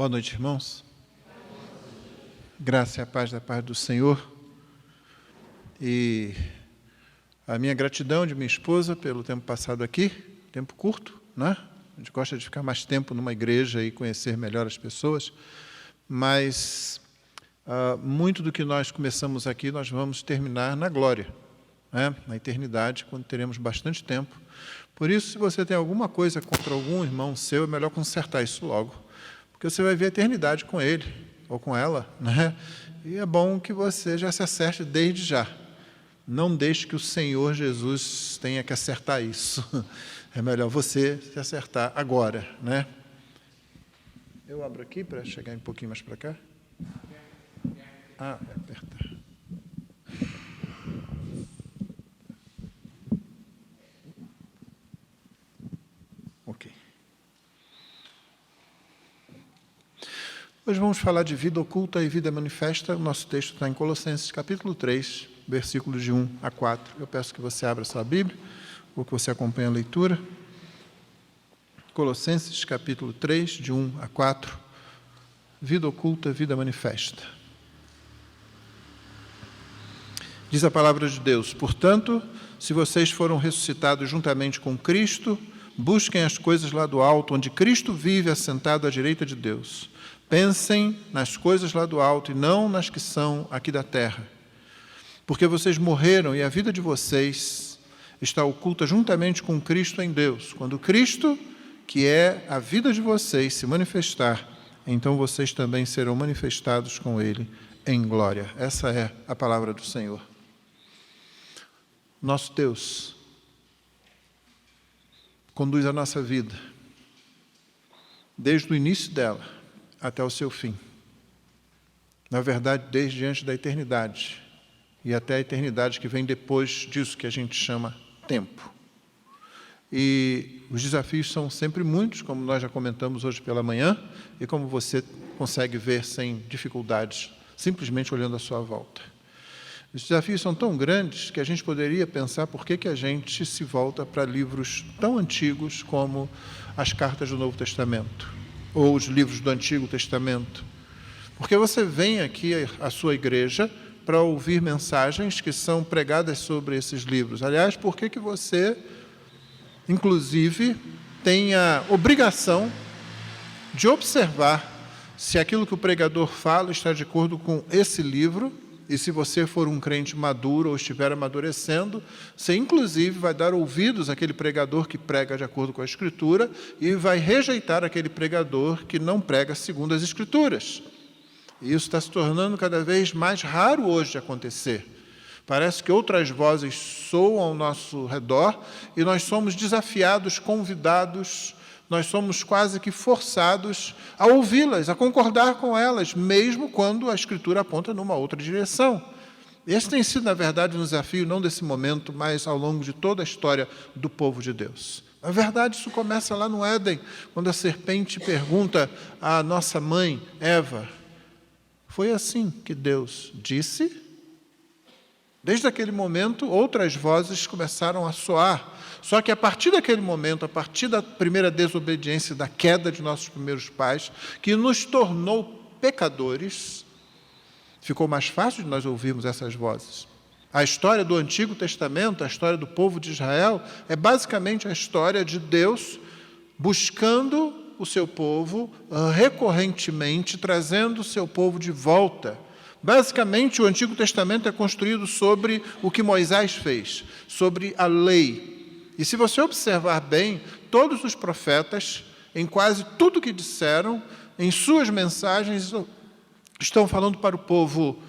Boa noite, irmãos. Graça e a paz do Senhor. E a minha gratidão de minha esposa pelo tempo passado aqui, tempo curto, né? A gente gosta de ficar mais tempo numa igreja e conhecer melhor as pessoas, mas muito do que nós começamos aqui, nós vamos terminar na glória, né? Na eternidade, quando teremos bastante tempo. Por isso, se você tem alguma coisa contra algum irmão seu, é melhor consertar isso logo, porque você vai ver a eternidade com ele ou com ela, né? E é bom que você já se acerte desde já. Não deixe que o Senhor Jesus tenha que acertar isso. É melhor você se acertar agora, né? Eu abro aqui para chegar um pouquinho mais para cá. Apertar. Ok. Hoje vamos falar de vida oculta e vida manifesta. O nosso texto está em Colossenses, capítulo 3, versículos de 1 a 4. Eu peço que você abra sua Bíblia, ou que você acompanhe a leitura. Colossenses, capítulo 3, de 1 a 4. Vida oculta, vida manifesta. Diz a palavra de Deus: portanto, se vocês foram ressuscitados juntamente com Cristo, busquem as coisas lá do alto, onde Cristo vive assentado à direita de Deus. Pensem nas coisas lá do alto e não nas que são aqui da terra. Porque vocês morreram e a vida de vocês está oculta juntamente com Cristo em Deus. Quando Cristo, que é a vida de vocês, se manifestar, então vocês também serão manifestados com Ele em glória. Essa é a palavra do Senhor. Nosso Deus conduz a nossa vida, desde o início dela até o seu fim. Na verdade, desde diante da eternidade, e até a eternidade que vem depois disso que a gente chama tempo. E os desafios são sempre muitos, como nós já comentamos hoje pela manhã, e como você consegue ver sem dificuldades, simplesmente olhando à sua volta. Os desafios são tão grandes que a gente poderia pensar por que a gente se volta para livros tão antigos como as cartas do Novo Testamento, ou os livros do Antigo Testamento. Porque você vem aqui à sua igreja para ouvir mensagens que são pregadas sobre esses livros. Aliás, por que você, inclusive, tem a obrigação de observar se aquilo que o pregador fala está de acordo com esse livro, e se você for um crente maduro ou estiver amadurecendo, você, inclusive, vai dar ouvidos àquele pregador que prega de acordo com a Escritura e vai rejeitar aquele pregador que não prega segundo as Escrituras. E isso está se tornando cada vez mais raro hoje de acontecer. Parece que outras vozes soam ao nosso redor e nós somos desafiados, convidados, nós somos quase que forçados a ouvi-las, a concordar com elas, mesmo quando a Escritura aponta numa outra direção. Esse tem sido, na verdade, um desafio, não desse momento, mas ao longo de toda a história do povo de Deus. Na verdade, isso começa lá no Éden, quando a serpente pergunta à nossa mãe, Eva, foi assim que Deus disse? Desde aquele momento, outras vozes começaram a soar. Só que a partir daquele momento, a partir da primeira desobediência, da queda de nossos primeiros pais, que nos tornou pecadores, ficou mais fácil de nós ouvirmos essas vozes. A história do Antigo Testamento, a história do povo de Israel, é basicamente a história de Deus buscando o seu povo recorrentemente, trazendo o seu povo de volta. Basicamente, o Antigo Testamento é construído sobre o que Moisés fez, sobre a lei. E se você observar bem, todos os profetas, em quase tudo que disseram, em suas mensagens, estão falando para o povo,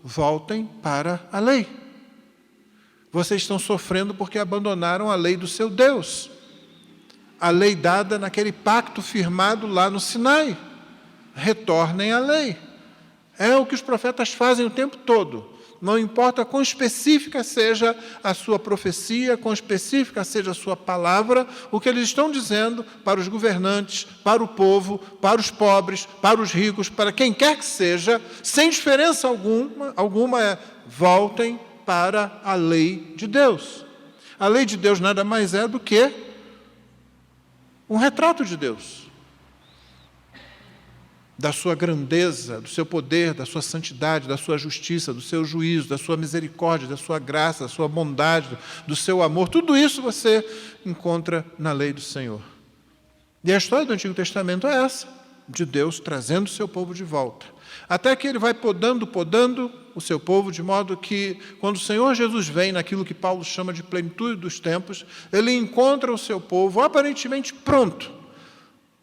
voltem para a lei. Vocês estão sofrendo porque abandonaram a lei do seu Deus. A lei dada naquele pacto firmado lá no Sinai. Retornem à lei. É o que os profetas fazem o tempo todo. Não importa quão específica seja a sua profecia, quão específica seja a sua palavra, o que eles estão dizendo para os governantes, para o povo, para os pobres, para os ricos, para quem quer que seja, sem diferença alguma é, voltem para a lei de Deus. A lei de Deus nada mais é do que um retrato de Deus. da sua grandeza, do seu poder, da sua santidade, da sua justiça, do seu juízo, da sua misericórdia, da sua graça, da sua bondade, do seu amor. Tudo isso você encontra na lei do Senhor. E a história do Antigo Testamento é essa, de Deus trazendo o seu povo de volta. Até que ele vai podando o seu povo, de modo que, quando o Senhor Jesus vem naquilo que Paulo chama de plenitude dos tempos, ele encontra o seu povo aparentemente pronto,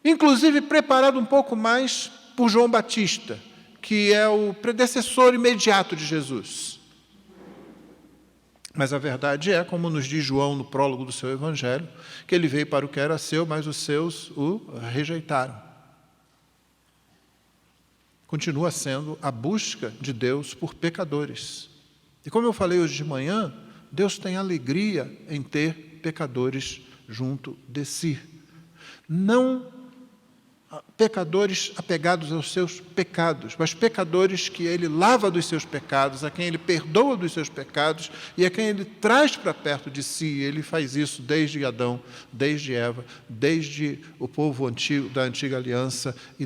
inclusive preparado um pouco mais por João Batista, que é o predecessor imediato de Jesus. Mas a verdade é, como nos diz João no prólogo do seu evangelho, que ele veio para o que era seu, mas os seus o rejeitaram. Continua sendo a busca de Deus por pecadores. E como eu falei hoje de manhã, Deus tem alegria em ter pecadores junto de si. Não pecadores apegados aos seus pecados, mas pecadores que Ele lava dos seus pecados, a quem Ele perdoa dos seus pecados e a quem Ele traz para perto de si. Ele faz isso desde Adão, desde Eva, desde o povo antigo, da antiga aliança e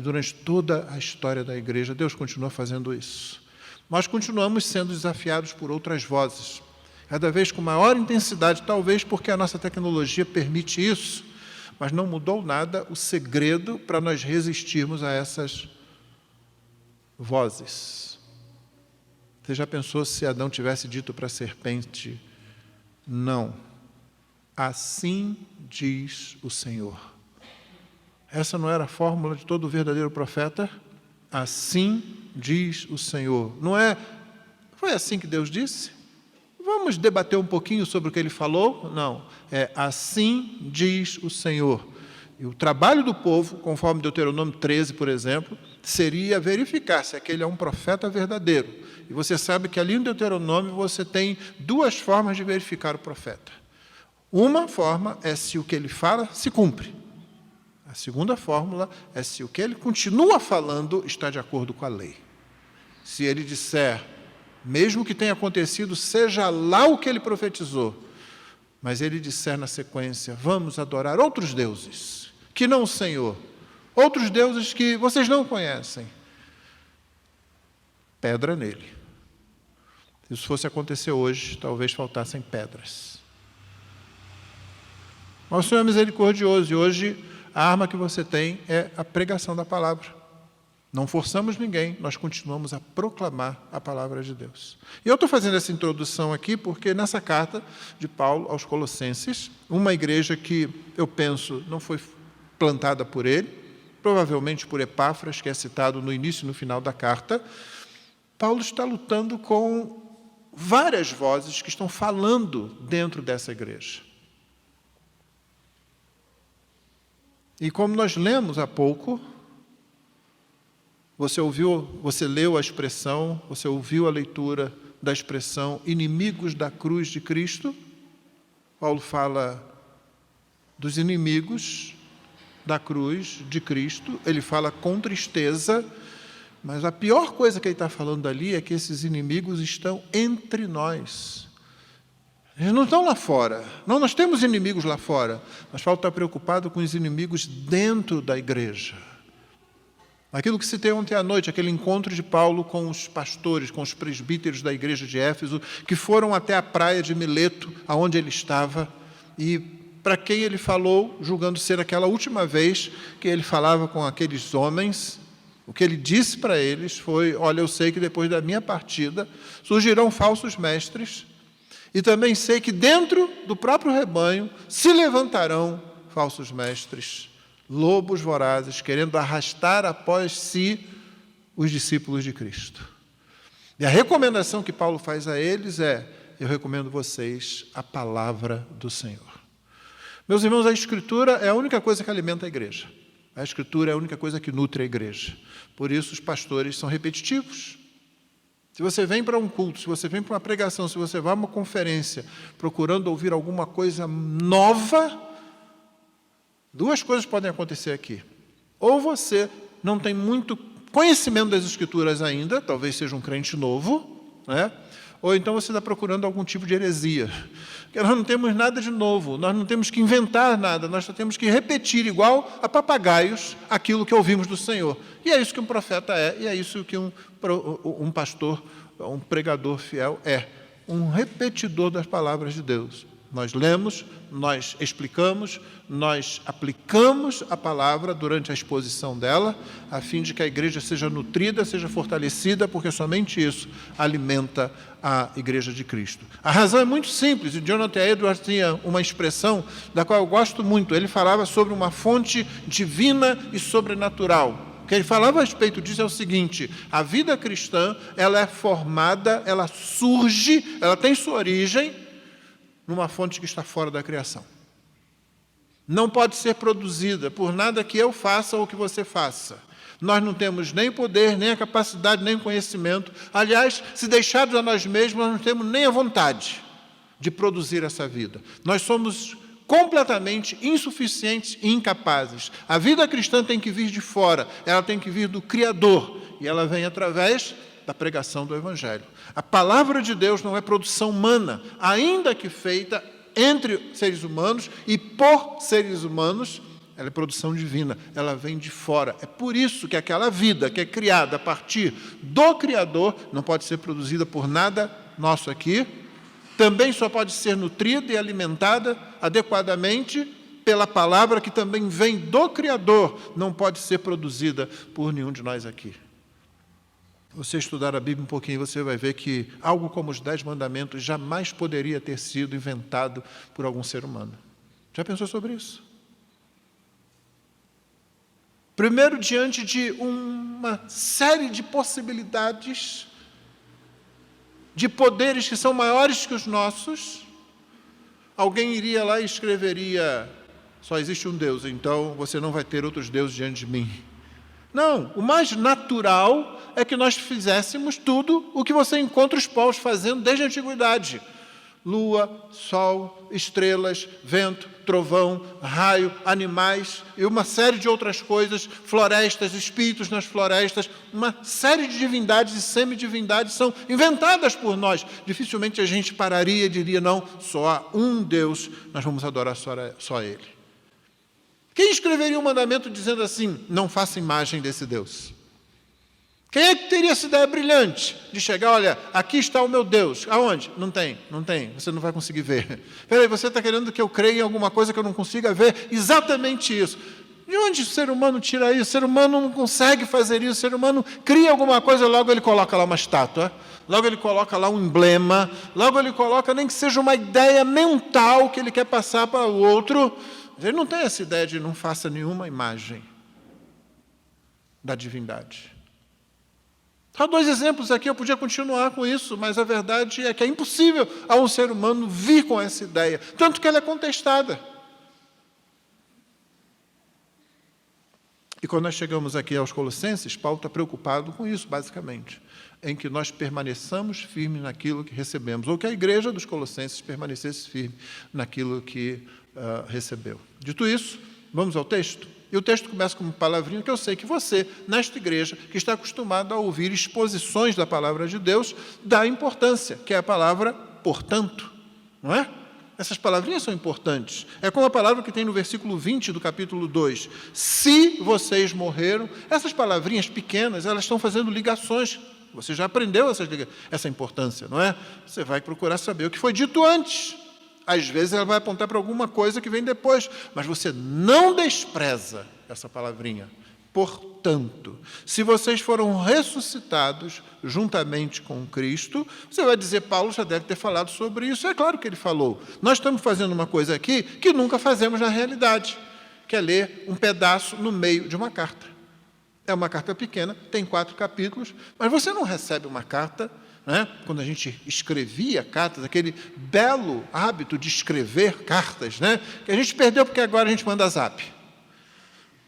durante toda a história da igreja. Deus continua fazendo isso. Nós continuamos sendo desafiados por outras vozes, cada vez com maior intensidade, talvez porque a nossa tecnologia permite isso, mas não mudou nada o segredo para nós resistirmos a essas vozes. Você já pensou se Adão tivesse dito para a serpente, não, assim diz o Senhor? Essa não era a fórmula de todo verdadeiro profeta? Assim diz o Senhor. Não é, foi assim que Deus disse? Vamos debater um pouquinho sobre o que ele falou? Não. É assim diz o Senhor. E o trabalho do povo, conforme Deuteronômio 13, por exemplo, seria verificar se aquele é um profeta verdadeiro. E você sabe que ali no Deuteronômio você tem duas formas de verificar o profeta. Uma forma é se o que ele fala se cumpre. A segunda fórmula é se o que ele continua falando está de acordo com a lei. Se ele disser, mesmo que tenha acontecido, seja lá o que ele profetizou, mas ele disser na sequência, vamos adorar outros deuses, que não o Senhor, outros deuses que vocês não conhecem, pedra nele. Se isso fosse acontecer hoje, talvez faltassem pedras. Mas o Senhor é misericordioso, e hoje a arma que você tem é a pregação da palavra. Não forçamos ninguém, nós continuamos a proclamar a palavra de Deus. E eu estou fazendo essa introdução aqui porque nessa carta de Paulo aos Colossenses, uma igreja que eu penso não foi plantada por ele, provavelmente por Epáfras, que é citado no início e no final da carta, Paulo está lutando com várias vozes que estão falando dentro dessa igreja. E como nós lemos há pouco, você leu a expressão, você ouviu a leitura da expressão inimigos da cruz de Cristo. Paulo fala dos inimigos da cruz de Cristo, ele fala com tristeza, mas a pior coisa que ele está falando ali é que esses inimigos estão entre nós. Eles não estão lá fora. Não, nós temos inimigos lá fora, mas Paulo está preocupado com os inimigos dentro da igreja. Aquilo que citei ontem à noite, aquele encontro de Paulo com os pastores, com os presbíteros da igreja de Éfeso, que foram até a praia de Mileto, aonde ele estava, e para quem ele falou, julgando ser aquela última vez que ele falava com aqueles homens, o que ele disse para eles foi, olha, eu sei que depois da minha partida surgirão falsos mestres, e também sei que dentro do próprio rebanho se levantarão falsos mestres, lobos vorazes, querendo arrastar após si os discípulos de Cristo. E a recomendação que Paulo faz a eles é, eu recomendo vocês a palavra do Senhor. Meus irmãos, a Escritura é a única coisa que alimenta a igreja. A Escritura é a única coisa que nutre a igreja. Por isso os pastores são repetitivos. Se você vem para um culto, se você vem para uma pregação, se você vai a uma conferência procurando ouvir alguma coisa nova, duas coisas podem acontecer aqui. Ou você não tem muito conhecimento das Escrituras ainda, talvez seja um crente novo, né? ou então você está procurando algum tipo de heresia. Porque nós não temos nada de novo, nós não temos que inventar nada, nós só temos que repetir igual a papagaios aquilo que ouvimos do Senhor. E é isso que um profeta é, e é isso que um pastor, um pregador fiel é, um repetidor das palavras de Deus. Nós lemos, nós explicamos, nós aplicamos a palavra durante a exposição dela, a fim de que a igreja seja nutrida, seja fortalecida, porque somente isso alimenta a igreja de Cristo. A razão é muito simples, e Jonathan Edwards tinha uma expressão da qual eu gosto muito. Ele falava sobre uma fonte divina e sobrenatural. O que ele falava a respeito disso é o seguinte: a vida cristã, ela é formada, ela surge, ela tem sua origem numa fonte que está fora da criação. Não pode ser produzida por nada que eu faça ou que você faça. Nós não temos nem poder, nem a capacidade, nem o conhecimento. Aliás, se deixados a nós mesmos, nós não temos nem a vontade de produzir essa vida. Nós somos completamente insuficientes e incapazes. A vida cristã tem que vir de fora, ela tem que vir do Criador, e ela vem através da pregação do Evangelho. A palavra de Deus não é produção humana, ainda que feita entre seres humanos e por seres humanos, ela é produção divina, ela vem de fora. É por isso que aquela vida que é criada a partir do Criador não pode ser produzida por nada nosso aqui, também só pode ser nutrida e alimentada adequadamente pela palavra que também vem do Criador, não pode ser produzida por nenhum de nós aqui. Você estudar a Bíblia um pouquinho, você vai ver que algo como os 10 mandamentos jamais poderia ter sido inventado por algum ser humano. Já pensou sobre isso? Primeiro, diante de uma série de possibilidades, de poderes que são maiores que os nossos, alguém iria lá e escreveria: só existe um Deus, então você não vai ter outros deuses diante de mim. Não, o mais natural é que nós fizéssemos tudo o que você encontra os povos fazendo desde a antiguidade. Lua, sol, estrelas, vento, trovão, raio, animais e uma série de outras coisas, florestas, espíritos nas florestas, uma série de divindades e semidivindades são inventadas por nós. Dificilmente a gente pararia e diria: não, só há um Deus, nós vamos adorar só Ele. Quem escreveria um mandamento dizendo assim: não faça imagem desse Deus? Quem é que teria essa ideia brilhante de chegar: olha, aqui está o meu Deus? Aonde? Não tem, você não vai conseguir ver. Peraí, você está querendo que eu creia em alguma coisa que eu não consiga ver? Exatamente isso. De onde o ser humano tira isso? O ser humano não consegue fazer isso. O ser humano cria alguma coisa, logo ele coloca lá uma estátua, logo ele coloca lá um emblema, logo ele coloca, nem que seja uma ideia mental que ele quer passar para o outro. Ele não tem essa ideia de não faça nenhuma imagem da divindade. Há 2 exemplos aqui, eu podia continuar com isso, mas a verdade é que é impossível a um ser humano vir com essa ideia, tanto que ela é contestada. E quando nós chegamos aqui aos Colossenses, Paulo está preocupado com isso, basicamente, em que nós permaneçamos firmes naquilo que recebemos, ou que a igreja dos Colossenses permanecesse firme naquilo que recebeu. Dito isso, vamos ao texto. E o texto começa com uma palavrinha que eu sei que você, nesta igreja, que está acostumado a ouvir exposições da palavra de Deus, dá importância, que é a palavra portanto, não é? Essas palavrinhas são importantes. É como a palavra que tem no versículo 20 do capítulo 2. Se vocês morreram, essas palavrinhas pequenas, elas estão fazendo ligações. Você já aprendeu essa importância, não é? Você vai procurar saber o que foi dito antes. Às vezes ela vai apontar para alguma coisa que vem depois, mas você não despreza essa palavrinha. Portanto, se vocês foram ressuscitados juntamente com Cristo, você vai dizer: Paulo já deve ter falado sobre isso. É claro que ele falou. Nós estamos fazendo uma coisa aqui que nunca fazemos na realidade, que é ler um pedaço no meio de uma carta. É uma carta pequena, tem 4 capítulos, mas você não recebe uma carta, né? Quando a gente escrevia cartas, aquele belo hábito de escrever cartas, né? Que a gente perdeu porque agora a gente manda zap.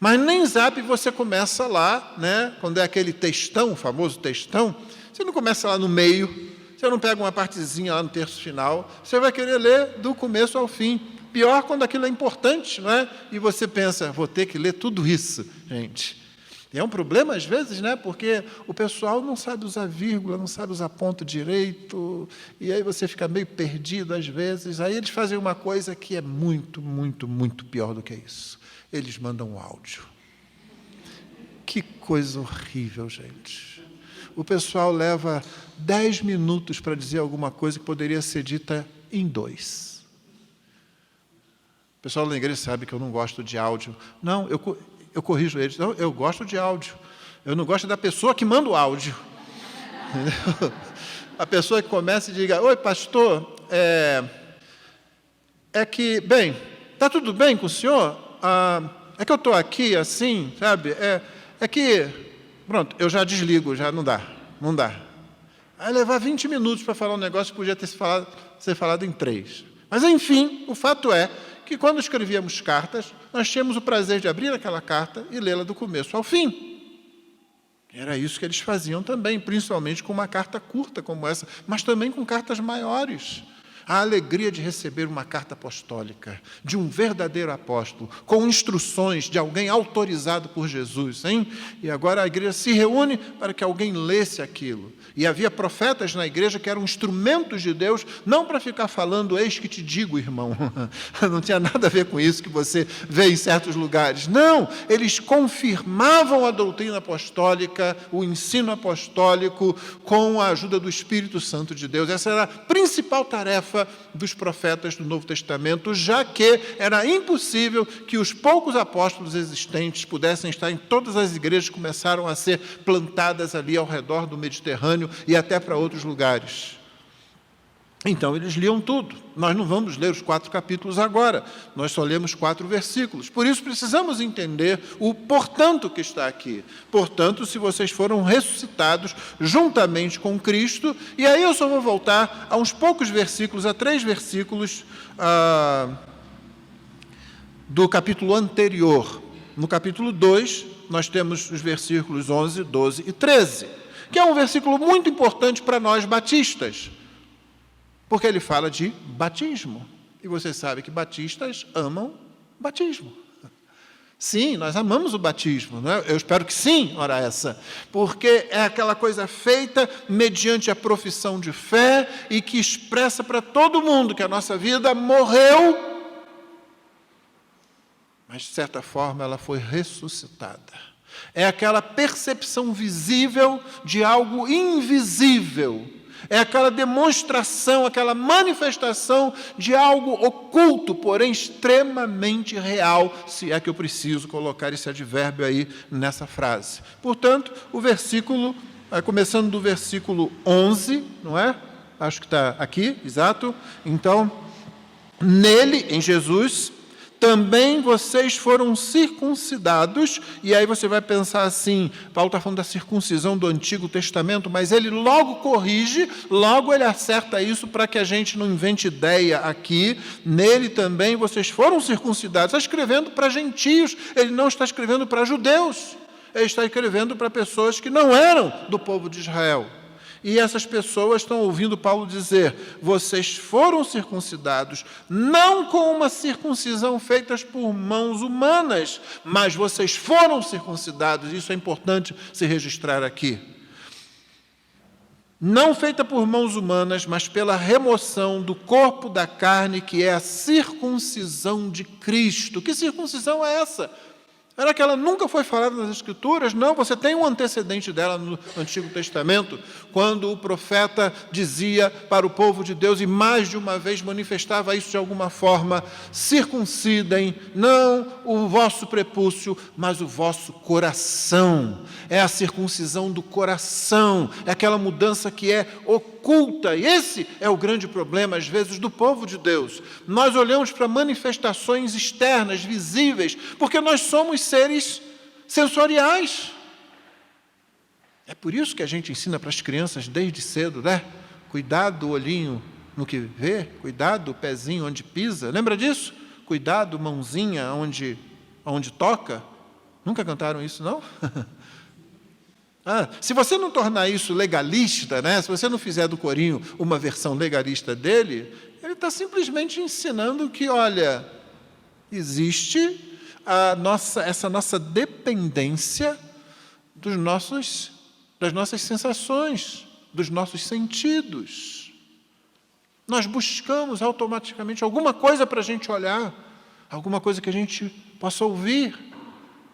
Mas nem zap você começa lá, né? Quando é aquele textão, o famoso textão, você não começa lá no meio, você não pega uma partezinha lá no terço final, você vai querer ler do começo ao fim. Pior quando aquilo é importante, não é? E você pensa: vou ter que ler tudo isso, gente. E é um problema, às vezes, né? Porque o pessoal não sabe usar vírgula, não sabe usar ponto direito, e aí você fica meio perdido, às vezes. Aí eles fazem uma coisa que é muito, muito, muito pior do que isso. Eles mandam um áudio. Que coisa horrível, gente. O pessoal leva 10 minutos para dizer alguma coisa que poderia ser dita em 2. O pessoal da igreja sabe que eu não gosto de áudio. Não, eu corrijo eles. Não, eu gosto de áudio. Eu não gosto da pessoa que manda o áudio. Entendeu? A pessoa que começa e diga, oi, pastor, que, bem, está tudo bem com o senhor? É que eu estou aqui assim, sabe? É que, pronto, eu já desligo, já não dá. Aí levar 20 minutos para falar um negócio que podia ser falado em 3. Mas, enfim, o fato é que quando escrevíamos cartas, nós tínhamos o prazer de abrir aquela carta e lê-la do começo ao fim. Era isso que eles faziam também, principalmente com uma carta curta como essa, mas também com cartas maiores. A alegria de receber uma carta apostólica, de um verdadeiro apóstolo, com instruções de alguém autorizado por Jesus, hein? E agora a igreja se reúne para que alguém lesse aquilo. E havia profetas na igreja que eram instrumentos de Deus, não para ficar falando, eis que te digo, irmão. Não tinha nada a ver com isso que você vê em certos lugares. Não, eles confirmavam a doutrina apostólica, o ensino apostólico, com a ajuda do Espírito Santo de Deus. Essa era a principal tarefa dos profetas do Novo Testamento, já que era impossível que os poucos apóstolos existentes pudessem estar em todas as igrejas que começaram a ser plantadas ali ao redor do Mediterrâneo e até para outros lugares. Então, eles liam tudo. Nós não vamos ler os 4 capítulos agora, nós só lemos 4 versículos. Por isso, precisamos entender o portanto que está aqui. Portanto, se vocês foram ressuscitados juntamente com Cristo, e aí eu só vou voltar a uns poucos versículos, a 3 versículos do capítulo anterior. No capítulo 2, nós temos os versículos 11, 12 e 13, que é um versículo muito importante para nós batistas, porque ele fala de batismo. E você sabe que batistas amam batismo. Sim, nós amamos o batismo, não é? Eu espero que sim, ora essa. Porque é aquela coisa feita mediante a profissão de fé e que expressa para todo mundo que a nossa vida morreu, mas, de certa forma, ela foi ressuscitada. É aquela percepção visível de algo invisível. É aquela demonstração, aquela manifestação de algo oculto, porém extremamente real, se é que eu preciso colocar esse advérbio aí nessa frase. Portanto, o versículo, começando do versículo 11, não é? Acho que está aqui, exato. Então, nele, em Jesus, também vocês foram circuncidados, e aí você vai pensar assim, Paulo está falando da circuncisão do Antigo Testamento, mas ele logo corrige, logo ele acerta isso para que a gente não invente ideia aqui. Nele também vocês foram circuncidados. Está escrevendo para gentios, ele não está escrevendo para judeus, ele está escrevendo para pessoas que não eram do povo de Israel. E essas pessoas estão ouvindo Paulo dizer, vocês foram circuncidados, não com uma circuncisão feita por mãos humanas, mas vocês foram circuncidados, isso é importante se registrar aqui. Não feita por mãos humanas, mas pela remoção do corpo da carne, que é a circuncisão de Cristo. Que circuncisão é essa? Será que ela nunca foi falada nas Escrituras? Não, você tem um antecedente dela no Antigo Testamento, quando o profeta dizia para o povo de Deus, e mais de uma vez manifestava isso de alguma forma, circuncidem, não o vosso prepúcio, mas o vosso coração. É a circuncisão do coração, é aquela mudança que é oculta, e esse é o grande problema, às vezes, do povo de Deus. Nós olhamos para manifestações externas, visíveis, porque nós somos seres sensoriais. É por isso que a gente ensina para as crianças desde cedo, né? Cuidado do olhinho no que vê, cuidado do pezinho onde pisa. Lembra disso? Cuidado, mãozinha onde toca. Nunca cantaram isso, não? Se você não tornar isso legalista, né? Se você não fizer do corinho uma versão legalista dele, ele está simplesmente ensinando que, olha, existe essa nossa dependência das nossas sensações, dos nossos sentidos. Nós buscamos automaticamente alguma coisa para a gente olhar, alguma coisa que a gente possa ouvir.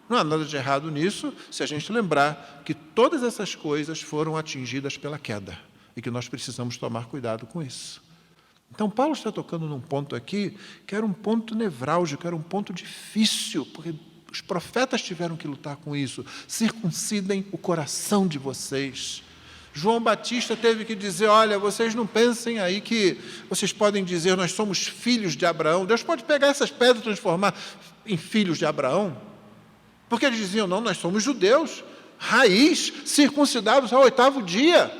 Não há nada de errado nisso, se a gente lembrar que todas essas coisas foram atingidas pela queda e que nós precisamos tomar cuidado com isso. Então, Paulo está tocando num ponto aqui que era um ponto nevrálgico, era um ponto difícil, porque os profetas tiveram que lutar com isso. Circuncidem o coração de vocês. João Batista teve que dizer, olha, vocês não pensem aí que vocês podem dizer, nós somos filhos de Abraão. Deus pode pegar essas pedras e transformar em filhos de Abraão. Porque eles diziam, não, nós somos judeus, raiz, circuncidados ao 8º dia.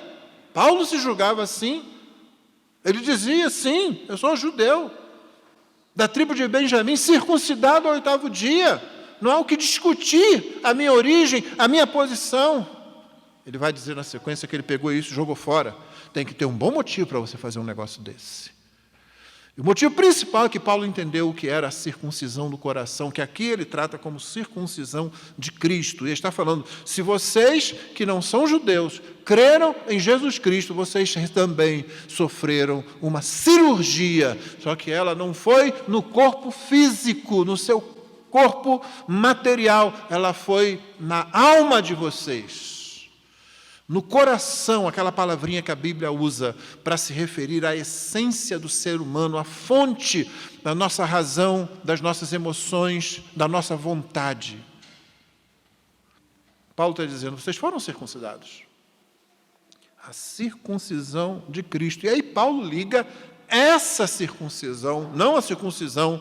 Paulo se julgava assim. Ele dizia, sim, eu sou judeu, da tribo de Benjamim, circuncidado ao 8º dia. Não há o que discutir a minha origem, a minha posição. Ele vai dizer na sequência que ele pegou isso e jogou fora. Tem que ter um bom motivo para você fazer um negócio desse. E o motivo principal é que Paulo entendeu o que era a circuncisão do coração, que aqui ele trata como circuncisão de Cristo. E ele está falando, se vocês que não são judeus creram em Jesus Cristo, vocês também sofreram uma cirurgia, só que ela não foi no corpo físico, no seu corpo material, ela foi na alma de vocês. No coração, aquela palavrinha que a Bíblia usa para se referir à essência do ser humano, à fonte da nossa razão, das nossas emoções, da nossa vontade. Paulo está dizendo, vocês foram circuncidados. A circuncisão de Cristo. E aí Paulo liga essa circuncisão, não a circuncisão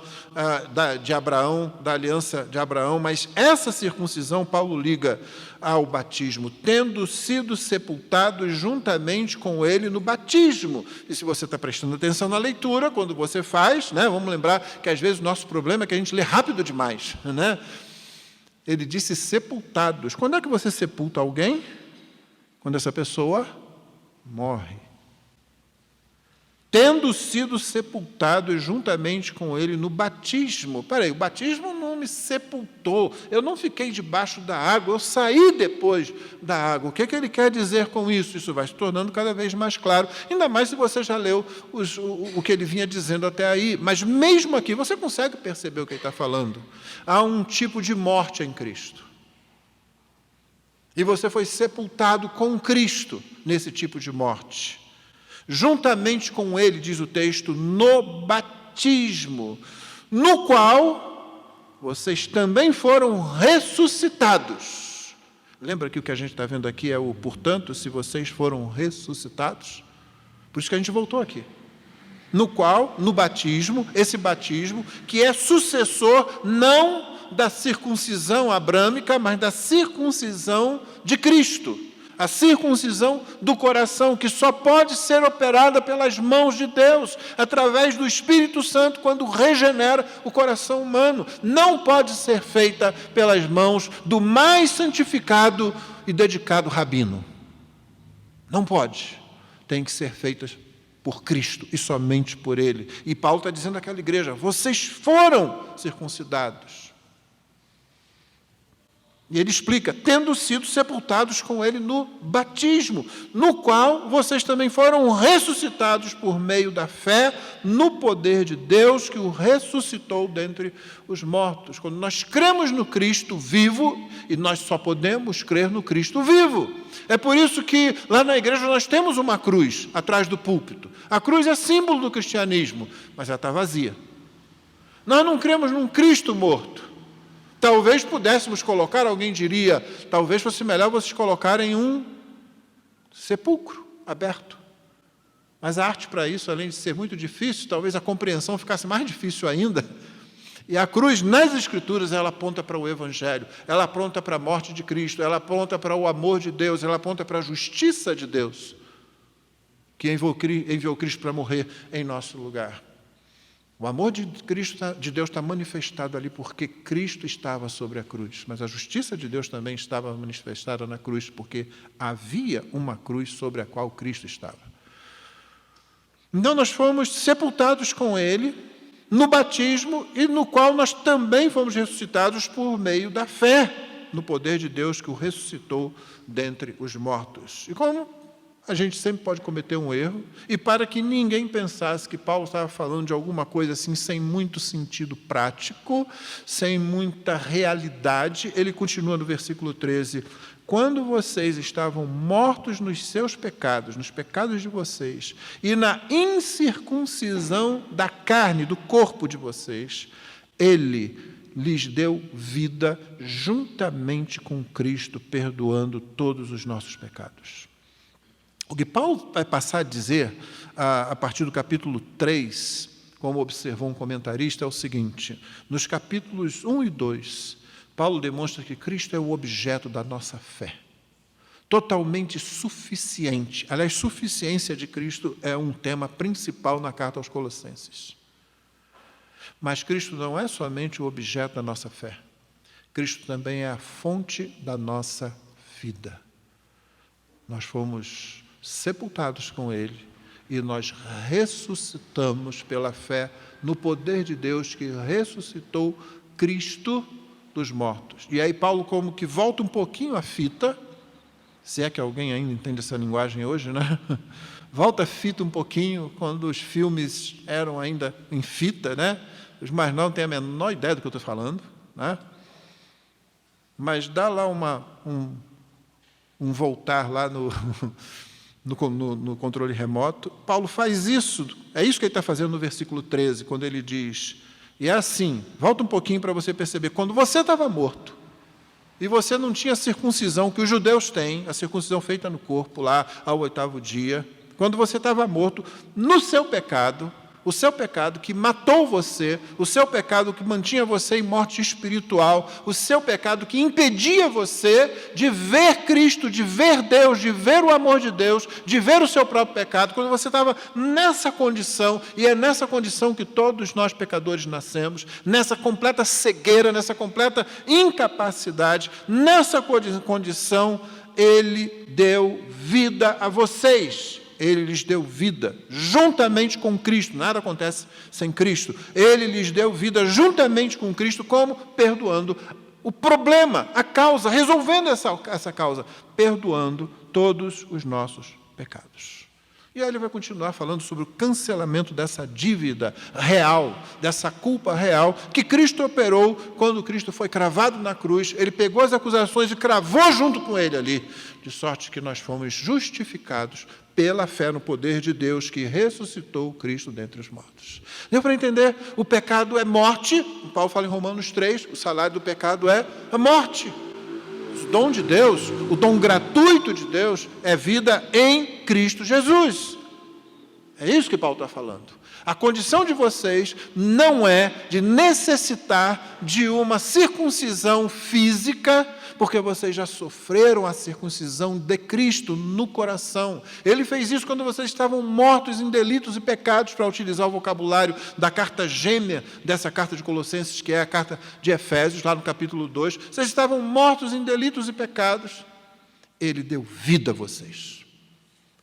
de Abraão, da aliança de Abraão, mas essa circuncisão Paulo liga ao batismo, tendo sido sepultados juntamente com ele no batismo. E se você está prestando atenção na leitura, quando você faz, né, vamos lembrar que às vezes o nosso problema é que a gente lê rápido demais, né? Ele disse sepultados. Quando é que você sepulta alguém? Quando essa pessoa morre. Tendo sido sepultados juntamente com ele no batismo. Espera aí, o batismo não me sepultou, eu não fiquei debaixo da água, eu saí depois da água. O que ele quer dizer com isso? Isso vai se tornando cada vez mais claro, ainda mais se você já leu o que ele vinha dizendo até aí. Mas mesmo aqui, você consegue perceber o que ele está falando? Há um tipo de morte em Cristo. E você foi sepultado com Cristo nesse tipo de morte. Juntamente com ele, diz o texto, no batismo, no qual vocês também foram ressuscitados. Lembra que o que a gente está vendo aqui é o portanto, se vocês foram ressuscitados? Por isso que a gente voltou aqui. No qual, no batismo, esse batismo, que é sucessor não da circuncisão abrâmica, mas da circuncisão de Cristo. A circuncisão do coração, que só pode ser operada pelas mãos de Deus, através do Espírito Santo, quando regenera o coração humano. Não pode ser feita pelas mãos do mais santificado e dedicado rabino. Não pode. Tem que ser feita por Cristo e somente por Ele. E Paulo está dizendo àquela igreja, vocês foram circuncidados. E ele explica, tendo sido sepultados com ele no batismo, no qual vocês também foram ressuscitados por meio da fé no poder de Deus que o ressuscitou dentre os mortos. Quando nós cremos no Cristo vivo, e nós só podemos crer no Cristo vivo. É por isso que lá na igreja nós temos uma cruz atrás do púlpito. A cruz é símbolo do cristianismo, mas ela está vazia. Nós não cremos num Cristo morto. Talvez pudéssemos colocar, alguém diria, talvez fosse melhor vocês colocarem um sepulcro aberto. Mas a arte para isso, além de ser muito difícil, talvez a compreensão ficasse mais difícil ainda. E a cruz, nas Escrituras, ela aponta para o Evangelho, ela aponta para a morte de Cristo, ela aponta para o amor de Deus, ela aponta para a justiça de Deus, que enviou Cristo para morrer em nosso lugar. O amor de Deus está manifestado ali porque Cristo estava sobre a cruz, mas a justiça de Deus também estava manifestada na cruz, porque havia uma cruz sobre a qual Cristo estava. Então nós fomos sepultados com Ele no batismo e no qual nós também fomos ressuscitados por meio da fé no poder de Deus que o ressuscitou dentre os mortos. E como a gente sempre pode cometer um erro, e para que ninguém pensasse que Paulo estava falando de alguma coisa assim sem muito sentido prático, sem muita realidade, ele continua no versículo 13: quando vocês estavam mortos nos seus pecados, nos pecados de vocês, e na incircuncisão da carne, do corpo de vocês, ele lhes deu vida juntamente com Cristo, perdoando todos os nossos pecados. O que Paulo vai passar a dizer, a partir do capítulo 3, como observou um comentarista, é o seguinte: nos capítulos 1 e 2, Paulo demonstra que Cristo é o objeto da nossa fé, totalmente suficiente. Aliás, suficiência de Cristo é um tema principal na carta aos Colossenses. Mas Cristo não é somente o objeto da nossa fé. Cristo também é a fonte da nossa vida. Nós fomos sepultados com Ele e nós ressuscitamos pela fé no poder de Deus que ressuscitou Cristo dos mortos. E aí Paulo como que volta um pouquinho a fita, se é que alguém ainda entende essa linguagem hoje, né? Volta a fita um pouquinho, quando os filmes eram ainda em fita, né? Os mais não têm a menor ideia do que eu estou falando, né? Mas dá lá um voltar lá no controle remoto. Paulo faz isso, é isso que ele está fazendo no versículo 13, quando ele diz, e é assim, volta um pouquinho para você perceber, quando você estava morto, e você não tinha a circuncisão que os judeus têm, a circuncisão feita no corpo, lá ao 8º dia, quando você estava morto, no seu pecado, o seu pecado que matou você, o seu pecado que mantinha você em morte espiritual, o seu pecado que impedia você de ver Cristo, de ver Deus, de ver o amor de Deus, de ver o seu próprio pecado, quando você estava nessa condição, e é nessa condição que todos nós pecadores nascemos, nessa completa cegueira, nessa completa incapacidade, nessa condição, Ele deu vida a vocês. Ele lhes deu vida, juntamente com Cristo. Nada acontece sem Cristo. Ele lhes deu vida juntamente com Cristo, como? Perdoando o problema, a causa, resolvendo essa causa, perdoando todos os nossos pecados. E aí ele vai continuar falando sobre o cancelamento dessa dívida real, dessa culpa real, que Cristo operou quando Cristo foi cravado na cruz. Ele pegou as acusações e cravou junto com ele ali, de sorte que nós fomos justificados pela fé no poder de Deus que ressuscitou Cristo dentre os mortos. Deu para entender? O pecado é morte. Paulo fala em Romanos 3, o salário do pecado é a morte. O dom de Deus, o dom gratuito de Deus é vida em Cristo Jesus. É isso que Paulo está falando. A condição de vocês não é de necessitar de uma circuncisão física, porque vocês já sofreram a circuncisão de Cristo no coração. Ele fez isso quando vocês estavam mortos em delitos e pecados, para utilizar o vocabulário da carta gêmea dessa carta de Colossenses, que é a carta de Efésios, lá no capítulo 2. Vocês estavam mortos em delitos e pecados. Ele deu vida a vocês.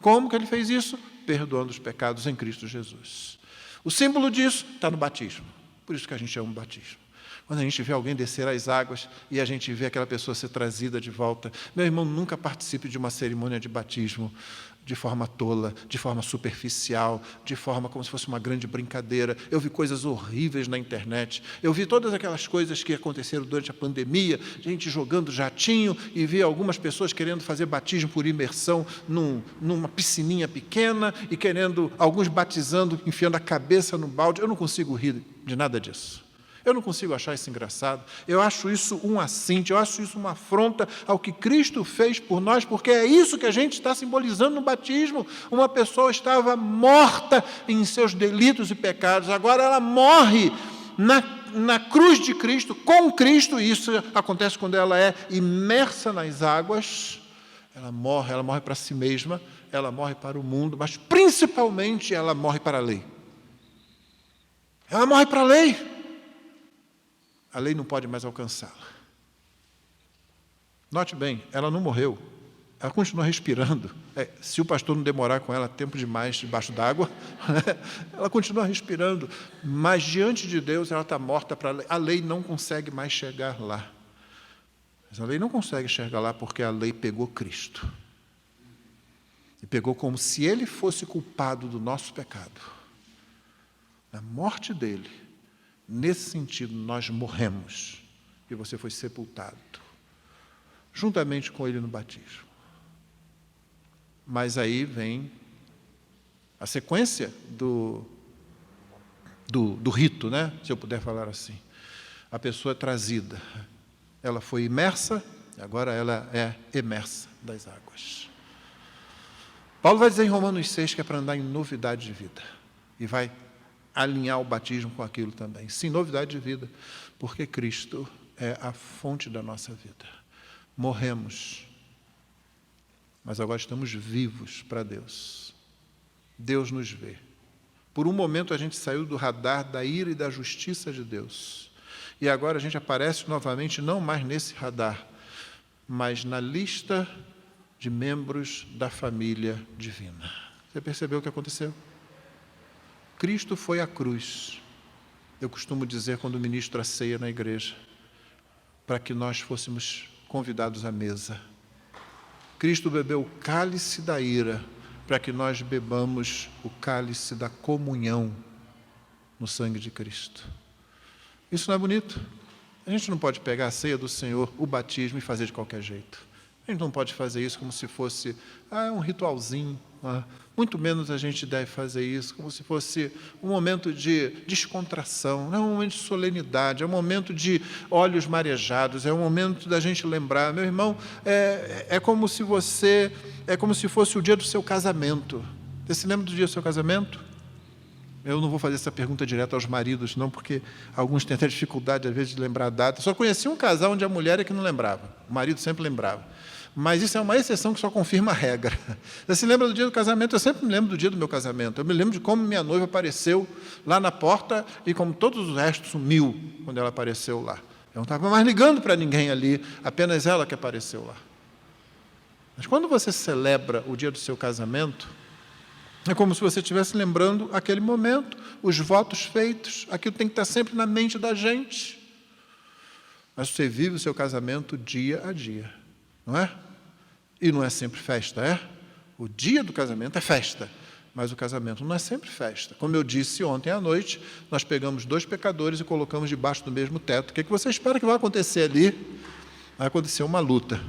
Como que ele fez isso? Perdoando os pecados em Cristo Jesus. O símbolo disso está no batismo. Por isso que a gente ama o batismo. Quando a gente vê alguém descer as águas e a gente vê aquela pessoa ser trazida de volta. Meu irmão, nunca participe de uma cerimônia de batismo de forma tola, de forma superficial, de forma como se fosse uma grande brincadeira. Eu vi coisas horríveis na internet. Eu vi todas aquelas coisas que aconteceram durante a pandemia, gente jogando jatinho, e vi algumas pessoas querendo fazer batismo por imersão numa piscininha pequena, e querendo, alguns batizando, enfiando a cabeça no balde. Eu não consigo rir de nada disso. Eu não consigo achar isso engraçado. Eu acho isso um assinte, eu acho isso uma afronta ao que Cristo fez por nós, porque é isso que a gente está simbolizando no batismo. Uma pessoa estava morta em seus delitos e pecados, agora ela morre na cruz de Cristo, com Cristo, e isso acontece quando ela é imersa nas águas. Ela morre para si mesma, ela morre para o mundo, mas principalmente ela morre para a lei. Ela morre para a lei. A lei não pode mais alcançá-la. Note bem, ela não morreu. Ela continua respirando. Se o pastor não demorar com ela tempo demais debaixo d'água, ela continua respirando. Mas diante de Deus ela está morta para a lei. A lei não consegue mais chegar lá. Mas a lei não consegue chegar lá porque a lei pegou Cristo. E pegou como se ele fosse culpado do nosso pecado. Na morte dele, nesse sentido, nós morremos. E você foi sepultado, juntamente com ele no batismo. Mas aí vem a sequência do rito, né? Se eu puder falar assim. A pessoa é trazida. Ela foi imersa, agora ela é emersa das águas. Paulo vai dizer em Romanos 6 que é para andar em novidade de vida. E vai alinhar o batismo com aquilo também. Sim, novidade de vida, porque Cristo é a fonte da nossa vida. Morremos, mas agora estamos vivos para Deus. Deus nos vê. Por um momento a gente saiu do radar da ira e da justiça de Deus. E agora a gente aparece novamente, não mais nesse radar, mas na lista de membros da família divina. Você percebeu o que aconteceu? Cristo foi à cruz. Eu costumo dizer, quando ministro a ceia na igreja, para que nós fôssemos convidados à mesa. Cristo bebeu o cálice da ira, para que nós bebamos o cálice da comunhão no sangue de Cristo. Isso não é bonito? A gente não pode pegar a ceia do Senhor, o batismo, e fazer de qualquer jeito. A gente não pode fazer isso como se fosse um ritualzinho. Muito menos a gente deve fazer isso como se fosse um momento de descontração, não é um momento de solenidade, é um momento de olhos marejados, é um momento da gente lembrar. Meu irmão, é como se fosse o dia do seu casamento. Você se lembra do dia do seu casamento? Eu não vou fazer essa pergunta direto aos maridos, não, porque alguns têm até dificuldade, às vezes, de lembrar a data. Só conheci um casal onde a mulher é que não lembrava, o marido sempre lembrava. Mas isso é uma exceção que só confirma a regra. Você se lembra do dia do casamento? Eu sempre me lembro do dia do meu casamento. Eu me lembro de como minha noiva apareceu lá na porta e como todos os restos sumiu quando ela apareceu lá. Eu não estava mais ligando para ninguém ali, apenas ela que apareceu lá. Mas quando você celebra o dia do seu casamento, é como se você estivesse lembrando aquele momento, os votos feitos, aquilo tem que estar sempre na mente da gente. Mas você vive o seu casamento dia a dia, não é? E não é sempre festa, é? O dia do casamento é festa, mas o casamento não é sempre festa. Como eu disse ontem à noite, nós pegamos 2 pecadores e colocamos debaixo do mesmo teto. O que você espera que vai acontecer ali? Vai acontecer uma luta.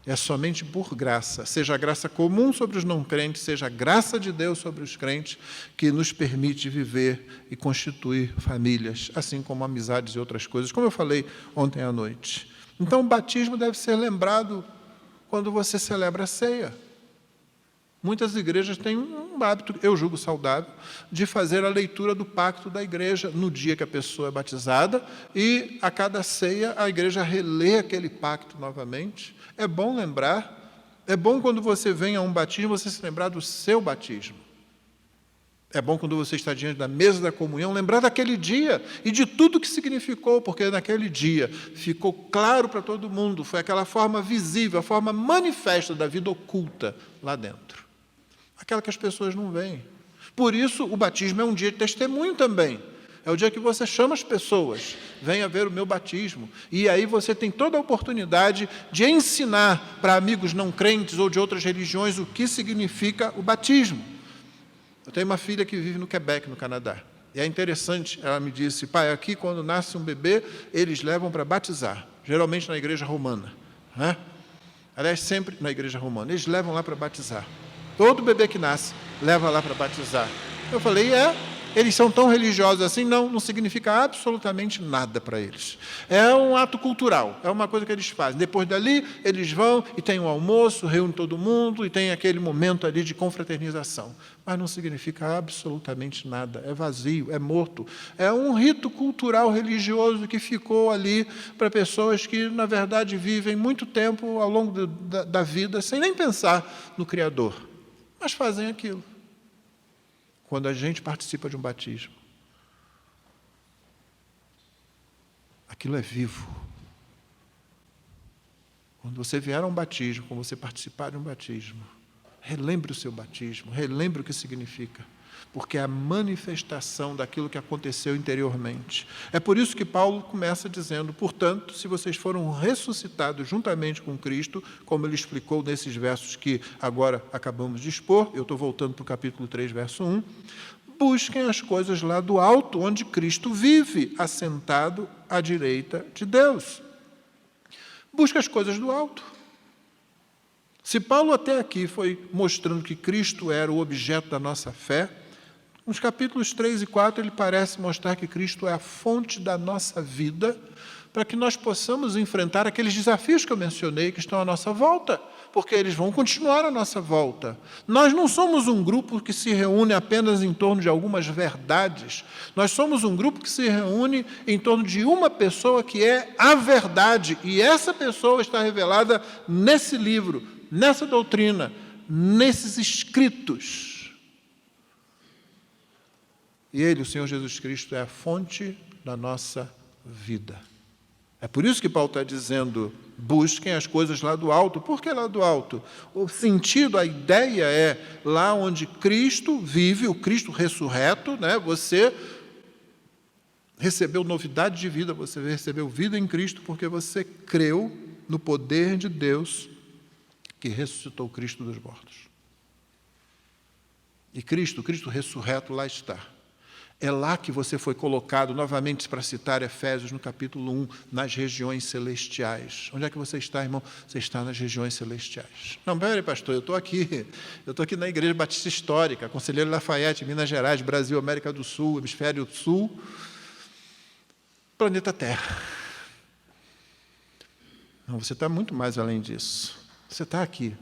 É somente por graça, seja a graça comum sobre os não crentes, seja a graça de Deus sobre os crentes, que nos permite viver e constituir famílias, assim como amizades e outras coisas, como eu falei ontem à noite. Então, o batismo deve ser lembrado quando você celebra a ceia. Muitas igrejas têm um hábito, eu julgo saudável, de fazer a leitura do pacto da igreja no dia que a pessoa é batizada, e a cada ceia a igreja relê aquele pacto novamente. É bom lembrar, é bom quando você vem a um batismo, você se lembrar do seu batismo. É bom quando você está diante da mesa da comunhão, lembrar daquele dia e de tudo que significou, porque naquele dia ficou claro para todo mundo, foi aquela forma visível, a forma manifesta da vida oculta lá dentro. Aquela que as pessoas não veem. Por isso, o batismo é um dia de testemunho também. É o dia que você chama as pessoas, venha ver o meu batismo. E aí você tem toda a oportunidade de ensinar para amigos não crentes ou de outras religiões o que significa o batismo. Eu tenho uma filha que vive no Quebec, no Canadá. E é interessante, ela me disse, pai, aqui quando nasce um bebê, eles levam para batizar, geralmente na igreja romana. Né? Aliás, sempre na igreja romana, eles levam lá para batizar. Todo bebê que nasce, leva lá para batizar. Eu falei, eles são tão religiosos assim? Não significa absolutamente nada para eles. É um ato cultural, é uma coisa que eles fazem. Depois dali, eles vão e tem um almoço, reúne todo mundo e tem aquele momento ali de confraternização. Mas não significa absolutamente nada, é vazio, é morto. É um rito cultural religioso que ficou ali para pessoas que, na verdade, vivem muito tempo ao longo da vida sem nem pensar no Criador. Mas fazem aquilo. Quando a gente participa de um batismo, aquilo é vivo. Quando você vier a um batismo, quando você participar de um batismo, relembre o seu batismo, relembre o que significa. porque é a manifestação daquilo que aconteceu interiormente. É por isso que Paulo começa dizendo, portanto, se vocês foram ressuscitados juntamente com Cristo, como ele explicou nesses versos que agora acabamos de expor, eu estou voltando para o capítulo 3, verso 1, busquem as coisas lá do alto, onde Cristo vive, assentado à direita de Deus. Busque as coisas do alto. Se Paulo até aqui foi mostrando que Cristo era o objeto da nossa fé, nos capítulos 3 e 4 ele parece mostrar que Cristo é a fonte da nossa vida, para que nós possamos enfrentar aqueles desafios que eu mencionei, que estão à nossa volta, porque eles vão continuar à nossa volta. Nós não somos um grupo que se reúne apenas em torno de algumas verdades. Nós somos um grupo que se reúne em torno de uma pessoa que é a verdade, e essa pessoa está revelada nesse livro, nessa doutrina, nesses escritos. E Ele, o Senhor Jesus Cristo, é a fonte da nossa vida. É por isso que Paulo está dizendo, busquem as coisas lá do alto. Por que lá do alto? O sentido, a ideia é lá onde Cristo vive, o Cristo ressurreto, né? Você recebeu novidade de vida, você recebeu vida em Cristo porque você creu no poder de Deus que ressuscitou Cristo dos mortos. E Cristo ressurreto lá está. É lá que você foi colocado, novamente para citar Efésios no capítulo 1, nas regiões celestiais. Onde é que você está, irmão? Você está nas regiões celestiais. Não, peraí, pastor, eu estou aqui na Igreja Batista Histórica, Conselheiro Lafayette, Minas Gerais, Brasil, América do Sul, Hemisfério Sul, planeta Terra. Não, você está muito mais além disso. Você está aqui.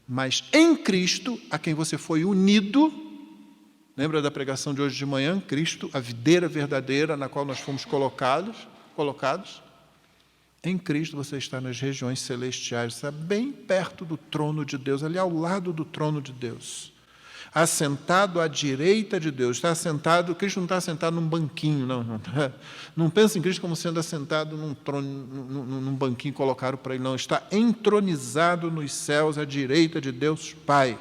Mas em Cristo, a quem você foi unido. Lembra da pregação de hoje de manhã? Cristo, a videira verdadeira na qual nós fomos colocados. Em Cristo você está nas regiões celestiais, está bem perto do trono de Deus, ali ao lado do trono de Deus. Assentado à direita de Deus. Está assentado, Cristo não está assentado num banquinho, não. Não pensa em Cristo como sendo assentado num trono, num banquinho colocado para Ele, não. Está entronizado nos céus à direita de Deus Pai.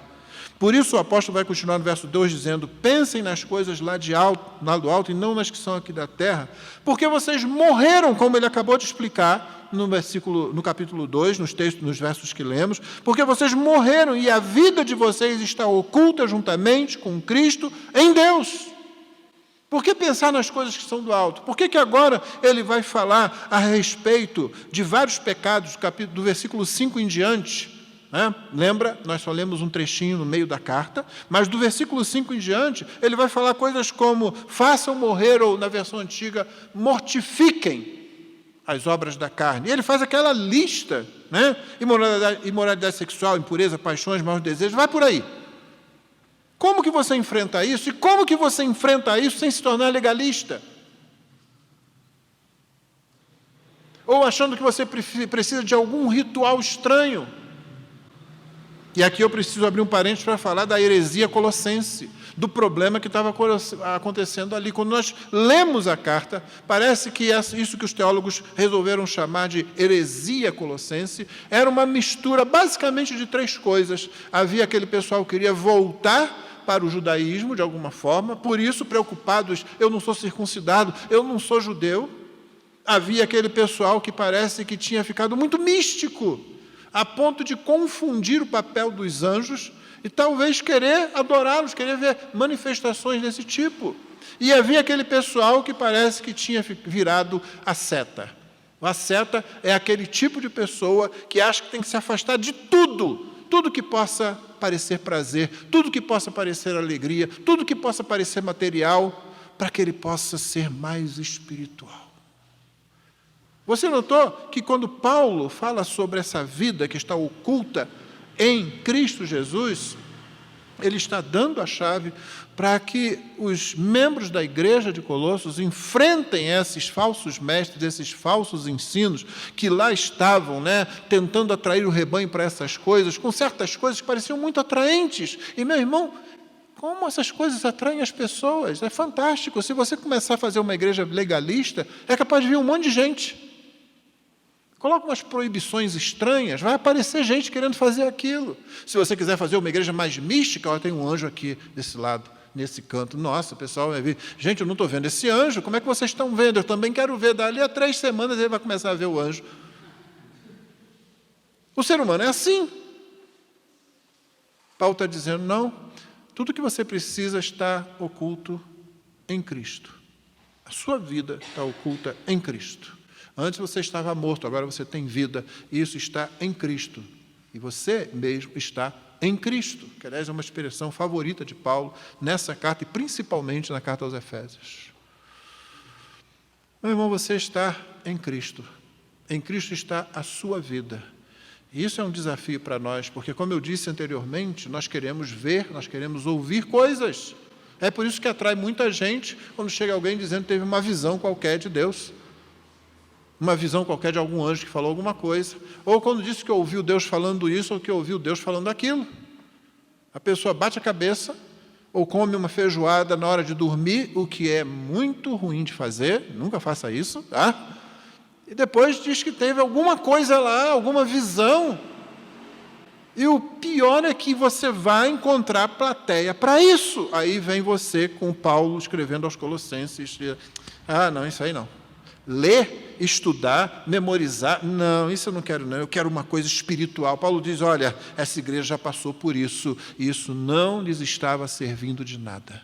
Por isso o apóstolo vai continuar no verso 2 dizendo, pensem nas coisas lá do alto e não nas que são aqui da terra, porque vocês morreram, como ele acabou de explicar no capítulo 2, nos versos que lemos, porque vocês morreram e a vida de vocês está oculta juntamente com Cristo em Deus. Por que pensar nas coisas que são do alto? Por que agora ele vai falar a respeito de vários pecados, do versículo 5 em diante? Lembra, nós só lemos um trechinho no meio da carta, mas do versículo 5 em diante, ele vai falar coisas como façam morrer, ou na versão antiga, mortifiquem as obras da carne. E ele faz aquela lista, imoralidade sexual, impureza, paixões, maus desejos, vai por aí. Como que você enfrenta isso? E como que você enfrenta isso sem se tornar legalista? Ou achando que você precisa de algum ritual estranho? E aqui eu preciso abrir um parênteses para falar da heresia colossense, do problema que estava acontecendo ali. Quando nós lemos a carta, parece que isso que os teólogos resolveram chamar de heresia colossense era uma mistura basicamente de três coisas. Havia aquele pessoal que queria voltar para o judaísmo de alguma forma, por isso preocupados, eu não sou circuncidado, eu não sou judeu. Havia aquele pessoal que parece que tinha ficado muito místico, a ponto de confundir o papel dos anjos e talvez querer adorá-los, querer ver manifestações desse tipo. E havia aquele pessoal que parece que tinha virado asceta. O asceta é aquele tipo de pessoa que acha que tem que se afastar de tudo que possa parecer prazer, tudo que possa parecer alegria, tudo que possa parecer material, para que ele possa ser mais espiritual. Você notou que quando Paulo fala sobre essa vida que está oculta em Cristo Jesus, ele está dando a chave para que os membros da igreja de Colossos enfrentem esses falsos mestres, esses falsos ensinos que lá estavam, tentando atrair o rebanho para essas coisas, com certas coisas que pareciam muito atraentes. E, meu irmão, como essas coisas atraem as pessoas? É fantástico. Se você começar a fazer uma igreja legalista, é capaz de vir um monte de gente. Coloca umas proibições estranhas, vai aparecer gente querendo fazer aquilo. Se você quiser fazer uma igreja mais mística, tem um anjo aqui desse lado, nesse canto. Nossa, o pessoal vai vir. Gente, eu não estou vendo esse anjo. Como é que vocês estão vendo? Eu também quero ver. Dali a 3 semanas ele vai começar a ver o anjo. O ser humano é assim. Paulo está dizendo, não, tudo que você precisa está oculto em Cristo. A sua vida está oculta em Cristo. Antes você estava morto, agora você tem vida. E isso está em Cristo. E você mesmo está em Cristo, que aliás é uma expressão favorita de Paulo nessa carta e principalmente na carta aos Efésios. Meu irmão, você está em Cristo. Em Cristo está a sua vida. E isso é um desafio para nós, porque, como eu disse anteriormente, nós queremos ver, nós queremos ouvir coisas. É por isso que atrai muita gente quando chega alguém dizendo que teve uma visão qualquer de Deus. Uma visão qualquer de algum anjo que falou alguma coisa. Ou quando disse que ouviu Deus falando isso, ou que ouviu Deus falando aquilo. A pessoa bate a cabeça, ou come uma feijoada na hora de dormir, o que é muito ruim de fazer, nunca faça isso, tá? E depois diz que teve alguma coisa lá, alguma visão. E o pior é que você vai encontrar plateia para isso. Aí vem você com Paulo escrevendo aos Colossenses. Não, isso aí não. Ler, estudar, memorizar, não, isso eu não quero não, eu quero uma coisa espiritual. Paulo diz, olha, essa igreja já passou por isso, e isso não lhes estava servindo de nada.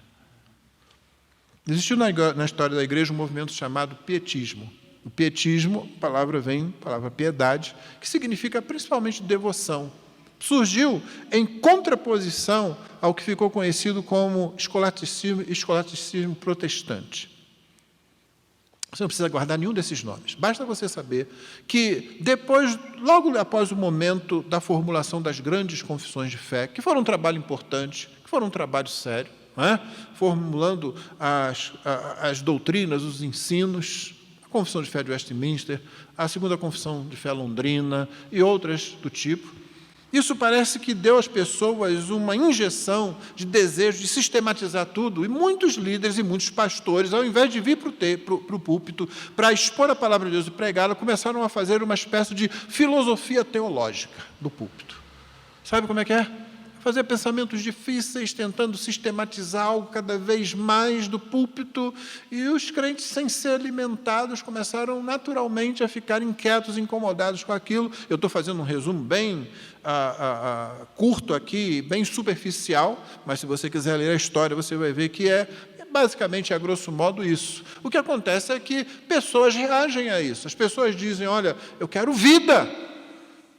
Existiu na história da igreja um movimento chamado pietismo. O pietismo, a palavra piedade, que significa principalmente devoção. Surgiu em contraposição ao que ficou conhecido como escolasticismo protestante. Você não precisa guardar nenhum desses nomes. Basta você saber que depois, logo após o momento da formulação das grandes confissões de fé, que foram um trabalho importante, que foram um trabalho sério, formulando as doutrinas, os ensinos, a Confissão de Fé de Westminster, a Segunda Confissão de Fé Londrina e outras do tipo. Isso parece que deu às pessoas uma injeção de desejo de sistematizar tudo, e muitos líderes e muitos pastores, ao invés de vir para o púlpito para expor a palavra de Deus e pregá-la, começaram a fazer uma espécie de filosofia teológica do púlpito. Sabe como é que é? Fazer pensamentos difíceis, tentando sistematizar algo cada vez mais do púlpito, e os crentes, sem ser alimentados, começaram naturalmente a ficar inquietos, incomodados com aquilo. Eu estou fazendo um resumo bem curto aqui, bem superficial, mas se você quiser ler a história, você vai ver que basicamente, a grosso modo, isso. O que acontece é que pessoas reagem a isso. As pessoas dizem, olha, eu quero vida.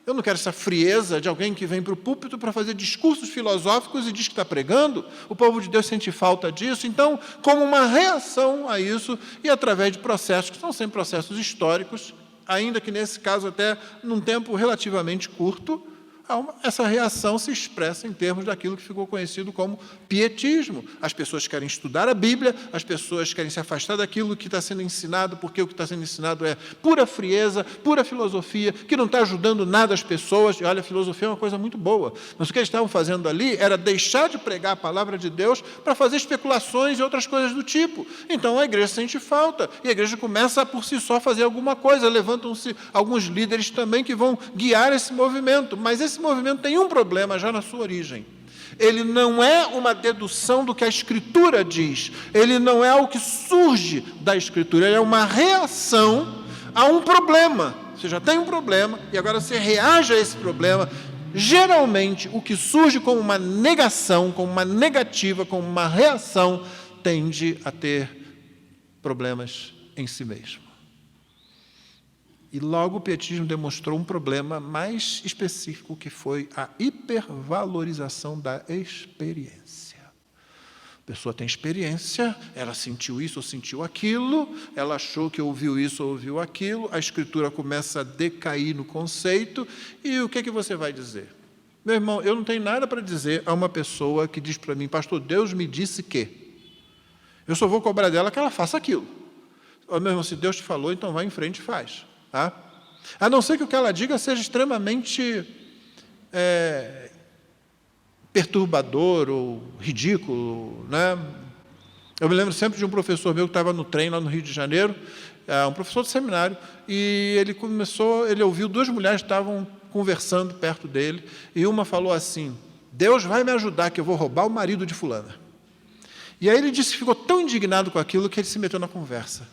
Eu não quero essa frieza de alguém que vem para o púlpito para fazer discursos filosóficos e diz que está pregando. O povo de Deus sente falta disso. Então, como uma reação a isso, e através de processos que são sempre processos históricos, ainda que nesse caso até num tempo relativamente curto, essa reação se expressa em termos daquilo que ficou conhecido como pietismo. As pessoas querem estudar a Bíblia, as pessoas querem se afastar daquilo que está sendo ensinado, porque o que está sendo ensinado é pura frieza, pura filosofia, que não está ajudando nada as pessoas. E olha, a filosofia é uma coisa muito boa, mas o que eles estavam fazendo ali era deixar de pregar a palavra de Deus para fazer especulações e outras coisas do tipo. Então a igreja sente falta, e a igreja começa a por si só fazer alguma coisa. Levantam-se alguns líderes também que vão guiar esse movimento, mas esse movimento tem um problema já na sua origem. Ele não é uma dedução do que a Escritura diz, ele não é algo que surge da Escritura, ele é uma reação a um problema. Você já tem um problema e agora você reage a esse problema. Geralmente, o que surge como uma negação, como uma negativa, como uma reação, tende a ter problemas em si mesmo. E logo o pietismo demonstrou um problema mais específico, que foi a hipervalorização da experiência. A pessoa tem experiência, ela sentiu isso ou sentiu aquilo, ela achou que ouviu isso ou ouviu aquilo, a Escritura começa a decair no conceito, e o que você vai dizer? Meu irmão, eu não tenho nada para dizer a uma pessoa que diz para mim, pastor, Deus me disse que. Eu só vou cobrar dela que ela faça aquilo. Meu irmão, se Deus te falou, então vai em frente e faz. Tá? A não ser que o que ela diga seja extremamente perturbador ou ridículo, né? Eu me lembro sempre de um professor meu que estava no trem lá no Rio de Janeiro, um professor de seminário, e ele ouviu 2 mulheres que estavam conversando perto dele, e uma falou assim, Deus vai me ajudar que eu vou roubar o marido de fulana. E aí ele disse que ficou tão indignado com aquilo que ele se meteu na conversa.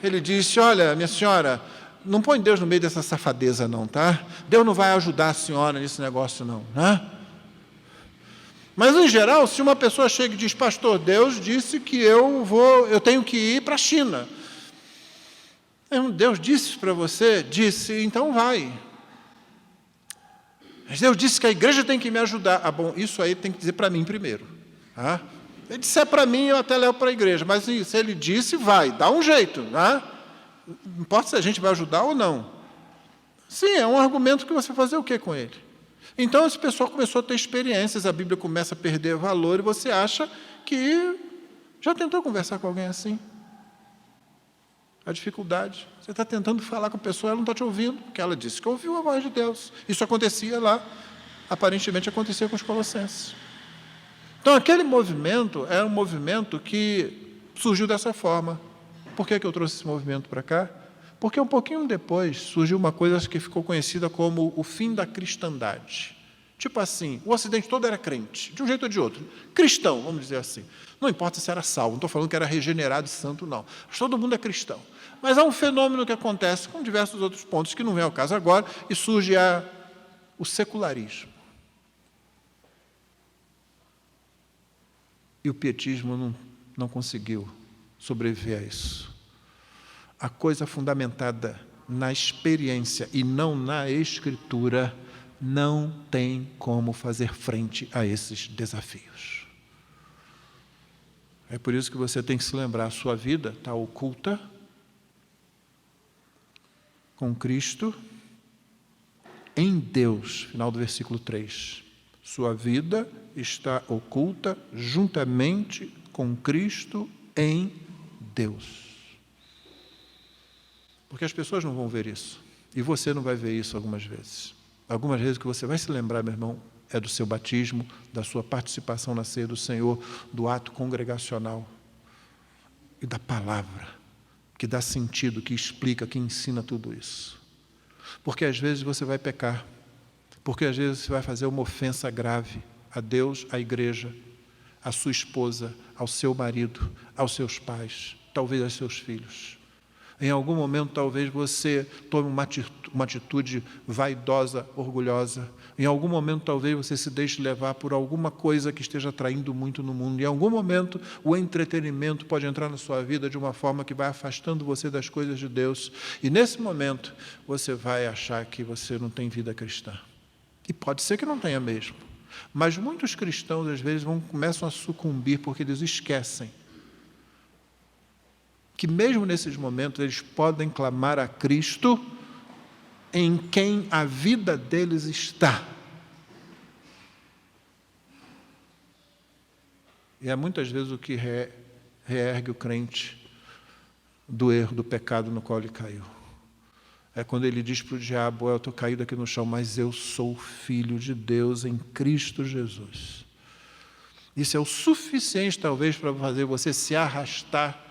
Ele disse, olha, minha senhora, não põe Deus no meio dessa safadeza não, tá? Deus não vai ajudar a senhora nesse negócio não, né? Mas, em geral, se uma pessoa chega e diz, pastor, Deus disse que eu tenho que ir para a China. Deus disse para você? Disse, então vai. Mas Deus disse que a igreja tem que me ajudar. Ah, bom, isso aí tem que dizer para mim primeiro. Tá? Se ele disser para mim, eu até levo para a igreja. Mas se ele disse, vai, dá um jeito. Tá? Não importa se a gente vai ajudar ou não. Sim, é um argumento que você vai fazer o quê com ele? Então, esse pessoal começou a ter experiências, a Bíblia começa a perder valor, e você acha que já tentou conversar com alguém assim? A dificuldade. Você está tentando falar com a pessoa, ela não está te ouvindo, porque ela disse que ouviu a voz de Deus. Isso acontecia lá, aparentemente acontecia com os colossenses. Então, aquele movimento era um movimento que surgiu dessa forma. Por que eu trouxe esse movimento para cá? Porque um pouquinho depois surgiu uma coisa que ficou conhecida como o fim da cristandade. Tipo assim, o Ocidente todo era crente, de um jeito ou de outro. Cristão, vamos dizer assim. Não importa se era salvo, não estou falando que era regenerado e santo, não. Mas todo mundo é cristão. Mas há um fenômeno que acontece com diversos outros pontos, que não vem ao caso agora, e surge o secularismo. E o pietismo não conseguiu sobreviver a isso. A coisa fundamentada na experiência e não na Escritura não tem como fazer frente a esses desafios. É por isso que você tem que se lembrar, a sua vida está oculta com Cristo em Deus, final do versículo 3. Sua vida está oculta juntamente com Cristo em Deus. Porque as pessoas não vão ver isso. E você não vai ver isso algumas vezes. Algumas vezes que você vai se lembrar, meu irmão, é do seu batismo, da sua participação na ceia do Senhor, do ato congregacional e da palavra, que dá sentido, que explica, que ensina tudo isso. Porque às vezes você vai pecar, porque às vezes você vai fazer uma ofensa grave a Deus, à igreja, à sua esposa, ao seu marido, aos seus pais, talvez aos seus filhos. Em algum momento, talvez você tome uma atitude vaidosa, orgulhosa. Em algum momento, talvez você se deixe levar por alguma coisa que esteja atraindo muito no mundo. Em algum momento, o entretenimento pode entrar na sua vida de uma forma que vai afastando você das coisas de Deus. E, nesse momento, você vai achar que você não tem vida cristã. E pode ser que não tenha mesmo. Mas muitos cristãos, às vezes, começam a sucumbir porque eles esquecem que mesmo nesses momentos eles podem clamar a Cristo em quem a vida deles está. E é muitas vezes o que reergue o crente do erro, do pecado no qual ele caiu. É quando ele diz para o diabo, eu estou caído aqui no chão, mas eu sou filho de Deus em Cristo Jesus. Isso é o suficiente, talvez, para fazer você se arrastar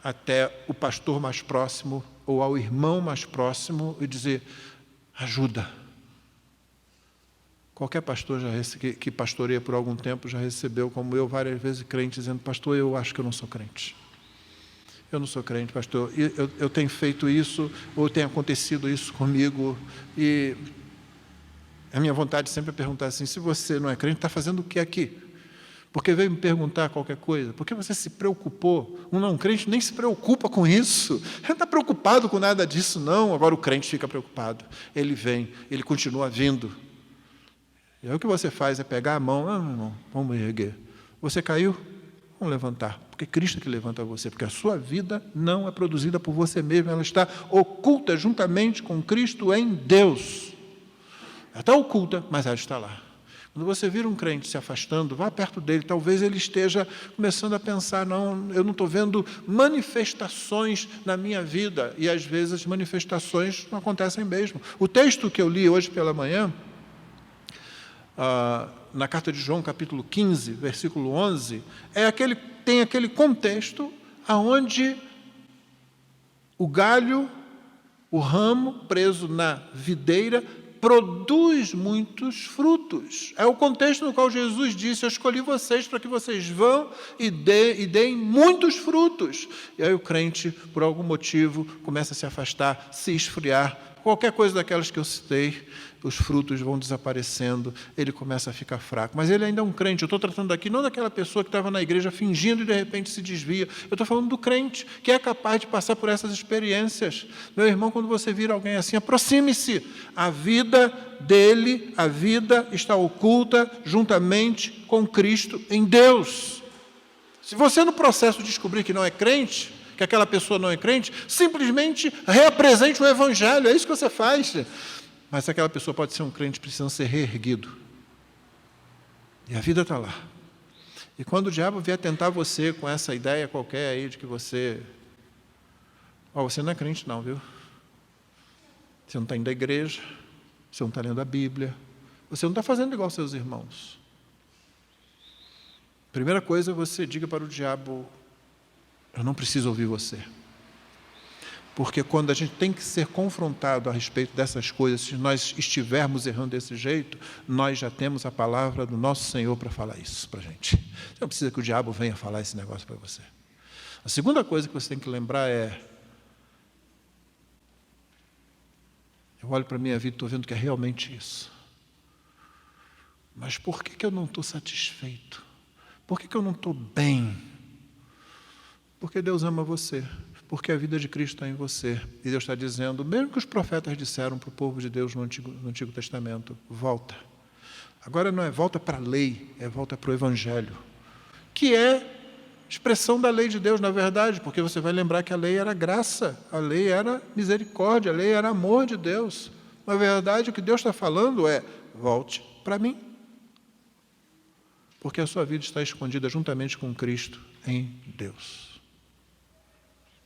até o pastor mais próximo ou ao irmão mais próximo e dizer, ajuda. Qualquer pastor que pastoreia por algum tempo já recebeu, como eu, várias vezes crente dizendo, pastor, eu acho que eu não sou crente. Eu não sou crente, pastor. Eu tenho feito isso, ou tem acontecido isso comigo, e a minha vontade sempre é perguntar assim, se você não é crente, está fazendo o que aqui? Porque veio me perguntar qualquer coisa. Por que você se preocupou? Um não crente nem se preocupa com isso. Ele não está preocupado com nada disso, não. Agora o crente fica preocupado. Ele vem, ele continua vindo. E aí o que você faz é pegar a mão, irmão, vamos erguer. Você caiu? Vamos levantar. Porque Cristo é que levanta você. Porque a sua vida não é produzida por você mesmo. Ela está oculta juntamente com Cristo em Deus. Ela está oculta, mas ela está lá. Quando você vira um crente se afastando, vá perto dele, talvez ele esteja começando a pensar, não, eu não estou vendo manifestações na minha vida, e às vezes as manifestações não acontecem mesmo. O texto que eu li hoje pela manhã, na carta de João, capítulo 15, versículo 11, tem aquele contexto onde o galho, o ramo preso na videira, produz muitos frutos. É o contexto no qual Jesus disse: eu escolhi vocês para que vocês vão e deem muitos frutos. E aí o crente, por algum motivo, começa a se afastar, se esfriar. Qualquer coisa daquelas que eu citei, os frutos vão desaparecendo, ele começa a ficar fraco. Mas ele ainda é um crente. Eu estou tratando aqui não daquela pessoa que estava na igreja fingindo e de repente se desvia. Eu estou falando do crente, que é capaz de passar por essas experiências. Meu irmão, quando você vira alguém assim, aproxime-se. A vida dele, a vida está oculta juntamente com Cristo em Deus. Se você no processo descobrir que não é crente, que aquela pessoa não é crente, simplesmente reapresente o Evangelho, é isso que você faz. Mas aquela pessoa pode ser um crente precisando ser reerguido. E a vida está lá. E quando o diabo vier tentar você com essa ideia qualquer aí de que você não é crente não, viu? Você não está indo à igreja, você não está lendo a Bíblia, você não está fazendo igual aos seus irmãos. Primeira coisa, você diga para o diabo: eu não preciso ouvir você. Porque quando a gente tem que ser confrontado a respeito dessas coisas, se nós estivermos errando desse jeito, nós já temos a palavra do nosso Senhor para falar isso para a gente. Você não precisa que o diabo venha falar esse negócio para você. A segunda coisa que você tem que lembrar é: eu olho para a minha vida e estou vendo que é realmente isso. Mas por que eu não estou satisfeito? Por que eu não estou bem? Porque Deus ama você. Porque a vida de Cristo está em você. E Deus está dizendo, mesmo que os profetas disseram para o povo de Deus no Antigo Testamento: volta. Agora não é volta para a lei, é volta para o Evangelho, que é expressão da lei de Deus, na verdade, porque você vai lembrar que a lei era graça, a lei era misericórdia, a lei era amor de Deus. Na verdade, o que Deus está falando é: volte para mim. Porque a sua vida está escondida juntamente com Cristo em Deus.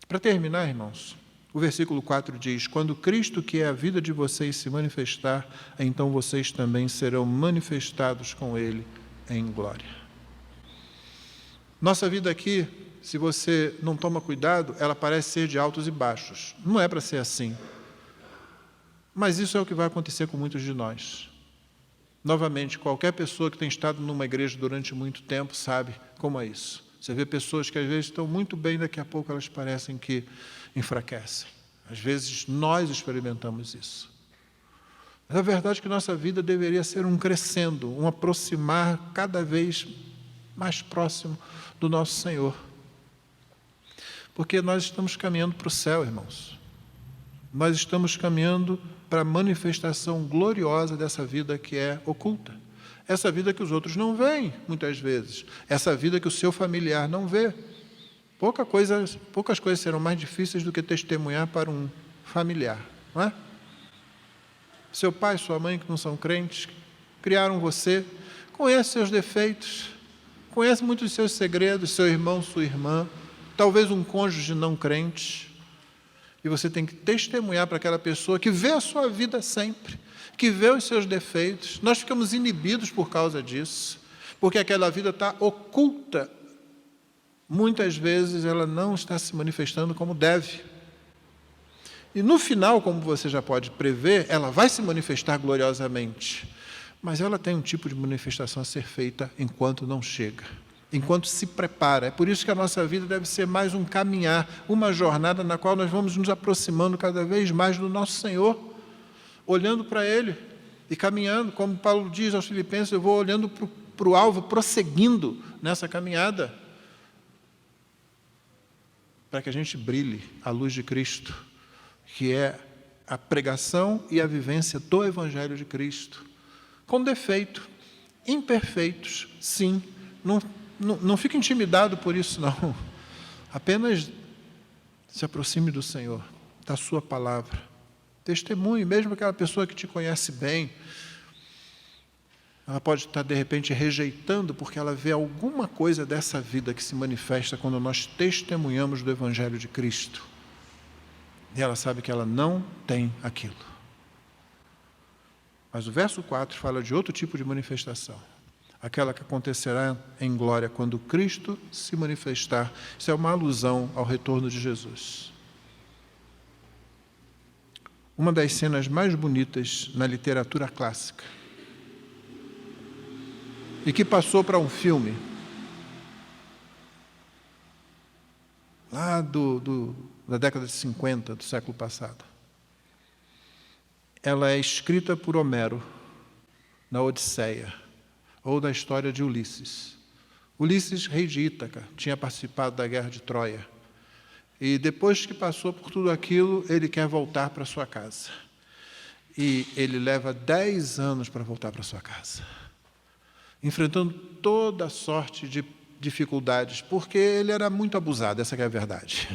Para terminar, irmãos, o versículo 4 diz: quando Cristo, que é a vida de vocês, se manifestar, então vocês também serão manifestados com Ele em glória. Nossa vida aqui, se você não toma cuidado, ela parece ser de altos e baixos. Não é para ser assim. Mas isso é o que vai acontecer com muitos de nós. Novamente, qualquer pessoa que tem estado numa igreja durante muito tempo sabe como é isso. Você vê pessoas que às vezes estão muito bem, daqui a pouco elas parecem que enfraquecem. Às vezes nós experimentamos isso. Mas a verdade é que nossa vida deveria ser um crescendo, um aproximar cada vez mais próximo do nosso Senhor. Porque nós estamos caminhando para o céu, irmãos. Nós estamos caminhando para a manifestação gloriosa dessa vida que é oculta. Essa vida que os outros não veem, muitas vezes. Essa vida que o seu familiar não vê. Poucas coisas serão mais difíceis do que testemunhar para um familiar, não é? Seu pai, sua mãe, que não são crentes, criaram você, conhece seus defeitos, conhece muitos dos seus segredos, seu irmão, sua irmã, talvez um cônjuge não crente. E você tem que testemunhar para aquela pessoa que vê a sua vida sempre, que vê os seus defeitos. Nós ficamos inibidos por causa disso, porque aquela vida está oculta. Muitas vezes ela não está se manifestando como deve. E no final, como você já pode prever, ela vai se manifestar gloriosamente. Mas ela tem um tipo de manifestação a ser feita enquanto não chega, enquanto se prepara. É por isso que a nossa vida deve ser mais um caminhar, uma jornada na qual nós vamos nos aproximando cada vez mais do nosso Senhor, olhando para Ele e caminhando, como Paulo diz aos Filipenses: eu vou olhando para o alvo, prosseguindo nessa caminhada, para que a gente brilhe a luz de Cristo, que é a pregação e a vivência do Evangelho de Cristo, com defeito, imperfeitos, sim. Não fique intimidado por isso, não. Apenas se aproxime do Senhor, da sua palavra. Testemunhe, mesmo aquela pessoa que te conhece bem, ela pode estar, de repente, rejeitando, porque ela vê alguma coisa dessa vida que se manifesta quando nós testemunhamos do Evangelho de Cristo. E ela sabe que ela não tem aquilo. Mas o verso 4 fala de outro tipo de manifestação. Aquela que acontecerá em glória quando Cristo se manifestar. Isso é uma alusão ao retorno de Jesus. uma das cenas mais bonitas na literatura clássica e que passou para um filme lá da década de 50 do século passado. Ela é escrita por Homero, na Odisseia, ou da história de Ulisses. Ulisses, rei de Ítaca, tinha participado da guerra de Troia. E depois que passou por tudo aquilo, ele quer voltar para sua casa. E ele leva 10 anos para voltar para sua casa, enfrentando toda sorte de dificuldades, porque ele era muito abusado, essa que é a verdade.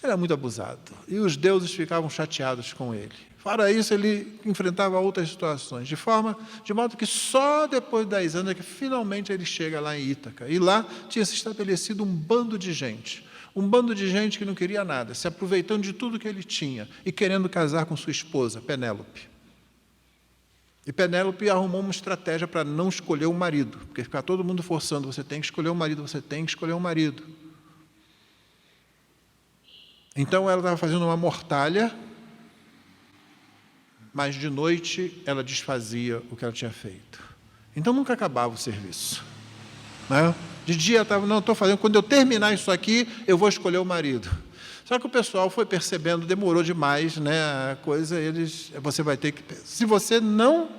Era muito abusado. E os deuses ficavam chateados com ele. Fora isso, ele enfrentava outras situações, de modo que só depois de 10 anos é que finalmente ele chega lá em Ítaca. E lá tinha se estabelecido um bando de gente que não queria nada, se aproveitando de tudo que ele tinha e querendo casar com sua esposa, Penélope. E Penélope arrumou uma estratégia para não escolher o marido, porque ficar todo mundo forçando, você tem que escolher o marido, você tem que escolher o marido. Então ela estava fazendo uma mortalha, mas de noite ela desfazia o que ela tinha feito. Então nunca acabava o serviço. Né? De dia estava, não, estou fazendo, quando eu terminar isso aqui, eu vou escolher o marido. Só que o pessoal foi percebendo, demorou demais, né, a coisa, você vai ter que... Se você não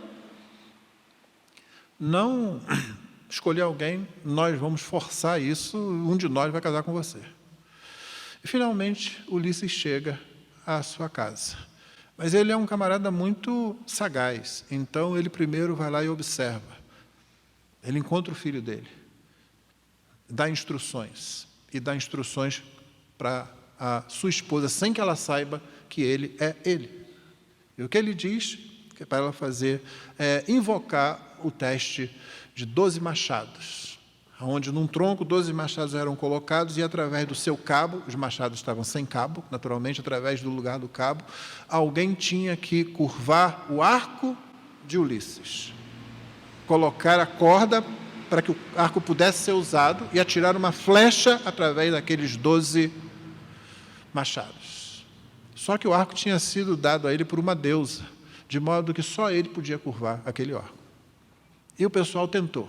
escolher alguém, nós vamos forçar isso, um de nós vai casar com você. E, finalmente, Ulisses chega à sua casa. Mas ele é um camarada muito sagaz, então ele primeiro vai lá e observa. Ele encontra o filho dele, dá instruções, e dá instruções para a sua esposa, sem que ela saiba que ele é ele. E o que ele diz, que é para ela fazer, é invocar o teste de 12 machados, onde num tronco 12 machados eram colocados e através do seu cabo, os machados estavam sem cabo, naturalmente, através do lugar do cabo, alguém tinha que curvar o arco de Ulisses, colocar a corda para que o arco pudesse ser usado e atirar uma flecha através daqueles 12 machados. Só que o arco tinha sido dado a ele por uma deusa, de modo que só ele podia curvar aquele arco. E o pessoal tentou,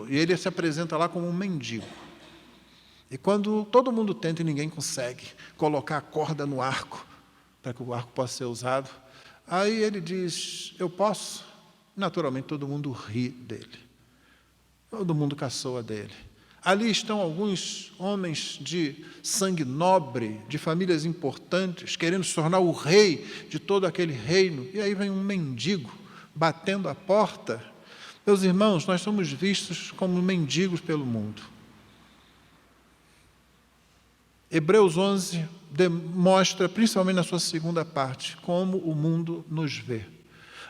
e ele se apresenta lá como um mendigo. E quando todo mundo tenta e ninguém consegue colocar a corda no arco, para que o arco possa ser usado, aí ele diz, eu posso? Naturalmente todo mundo ri dele. Todo mundo caçoa dele. Ali estão alguns homens de sangue nobre, de famílias importantes, querendo se tornar o rei de todo aquele reino. E aí vem um mendigo batendo a porta. Meus irmãos, nós somos vistos como mendigos pelo mundo. Hebreus 11 demonstra, principalmente na sua segunda parte, como o mundo nos vê.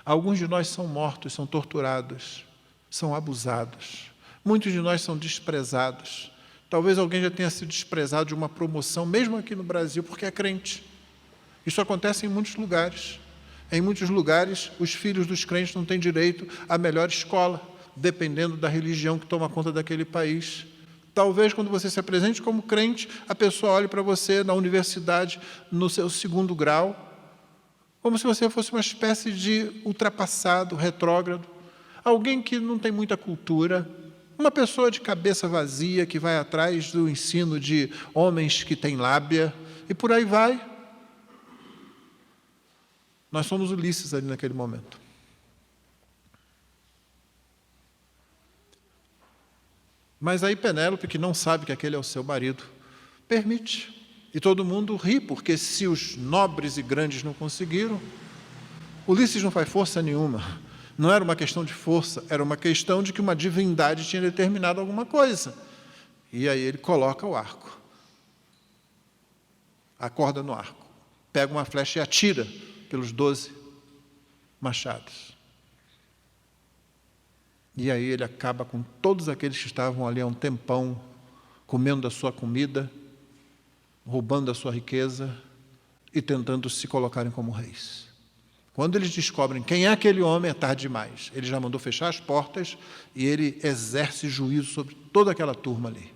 Alguns de nós são mortos, são torturados, são abusados. Muitos de nós são desprezados. Talvez alguém já tenha sido desprezado de uma promoção, mesmo aqui no Brasil, porque é crente. Isso acontece em muitos lugares. Em muitos lugares, os filhos dos crentes não têm direito à melhor escola, dependendo da religião que toma conta daquele país. Talvez, quando você se apresente como crente, a pessoa olhe para você na universidade, no seu 2º grau, como se você fosse uma espécie de ultrapassado, retrógrado, alguém que não tem muita cultura, uma pessoa de cabeça vazia, que vai atrás do ensino de homens que têm lábia, e por aí vai. Nós somos Ulisses ali naquele momento. Mas aí Penélope, que não sabe que aquele é o seu marido, permite. E todo mundo ri, porque se os nobres e grandes não conseguiram, Ulisses não faz força nenhuma. Não era uma questão de força, era uma questão de que uma divindade tinha determinado alguma coisa. E aí ele coloca o arco, a corda no arco, pega uma flecha e atira pelos 12 machados. E aí ele acaba com todos aqueles que estavam ali há um tempão, comendo da sua comida, roubando da sua riqueza e tentando se colocarem como reis. Quando eles descobrem quem é aquele homem, é tarde demais. Ele já mandou fechar as portas e ele exerce juízo sobre toda aquela turma ali.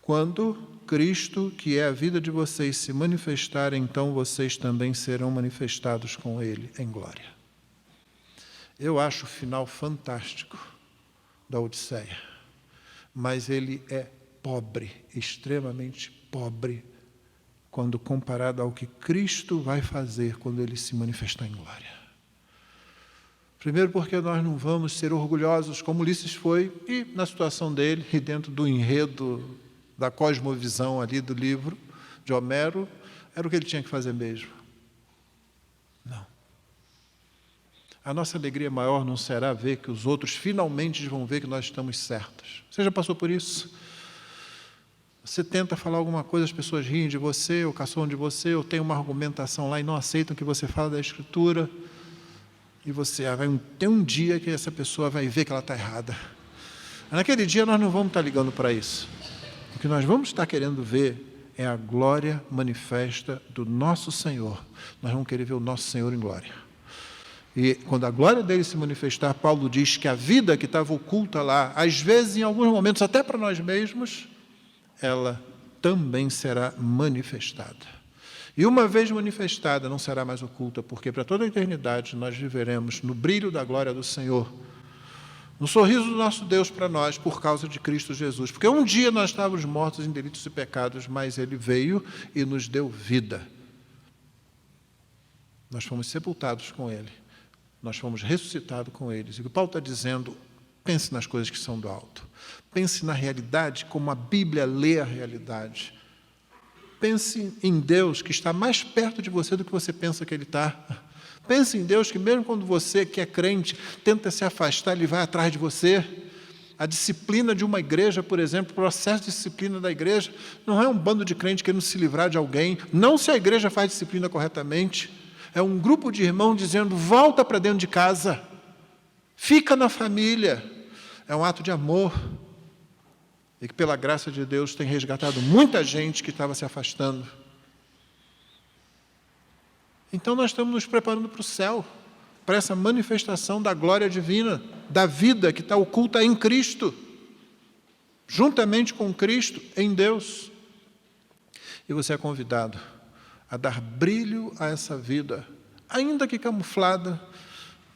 Quando Cristo, que é a vida de vocês, se manifestar, então vocês também serão manifestados com Ele em glória. Eu acho o final fantástico da Odisseia, mas ele é pobre, extremamente pobre, quando comparado ao que Cristo vai fazer quando Ele se manifestar em glória. Primeiro porque nós não vamos ser orgulhosos como Ulisses foi, e na situação dele, e dentro do enredo da cosmovisão ali do livro de Homero, era o que ele tinha que fazer mesmo. Não. A nossa alegria maior não será ver que os outros finalmente vão ver que nós estamos certos. Você já passou por isso? Você tenta falar alguma coisa, as pessoas riem de você, ou caçoam de você, ou tem uma argumentação lá e não aceitam que você fala da Escritura, e você vai ter um dia que essa pessoa vai ver que ela está errada. Naquele dia nós não vamos estar ligando para isso. O que nós vamos estar querendo ver é a glória manifesta do nosso Senhor. Nós vamos querer ver o nosso Senhor em glória. E quando a glória dele se manifestar, Paulo diz que a vida que estava oculta lá, às vezes, em alguns momentos, até para nós mesmos, ela também será manifestada. E uma vez manifestada, não será mais oculta, porque para toda a eternidade nós viveremos no brilho da glória do Senhor, no sorriso do nosso Deus para nós, por causa de Cristo Jesus. Porque um dia nós estávamos mortos em delitos e pecados, mas Ele veio e nos deu vida. Nós fomos sepultados com Ele. Nós fomos ressuscitados com eles. E o que Paulo está dizendo, pense nas coisas que são do alto. Pense na realidade como a Bíblia lê a realidade. Pense em Deus que está mais perto de você do que você pensa que Ele está. Pense em Deus que mesmo quando você, que é crente, tenta se afastar, Ele vai atrás de você. A disciplina de uma igreja, por exemplo, o processo de disciplina da igreja, não é um bando de crentes querendo se livrar de alguém, não se a igreja faz disciplina corretamente. É um grupo de irmãos dizendo, volta para dentro de casa, fica na família. É um ato de amor. E que pela graça de Deus tem resgatado muita gente que estava se afastando. Então nós estamos nos preparando para o céu, para essa manifestação da glória divina, da vida que está oculta em Cristo, juntamente com Cristo, em Deus. E você é convidado a dar brilho a essa vida, ainda que camuflada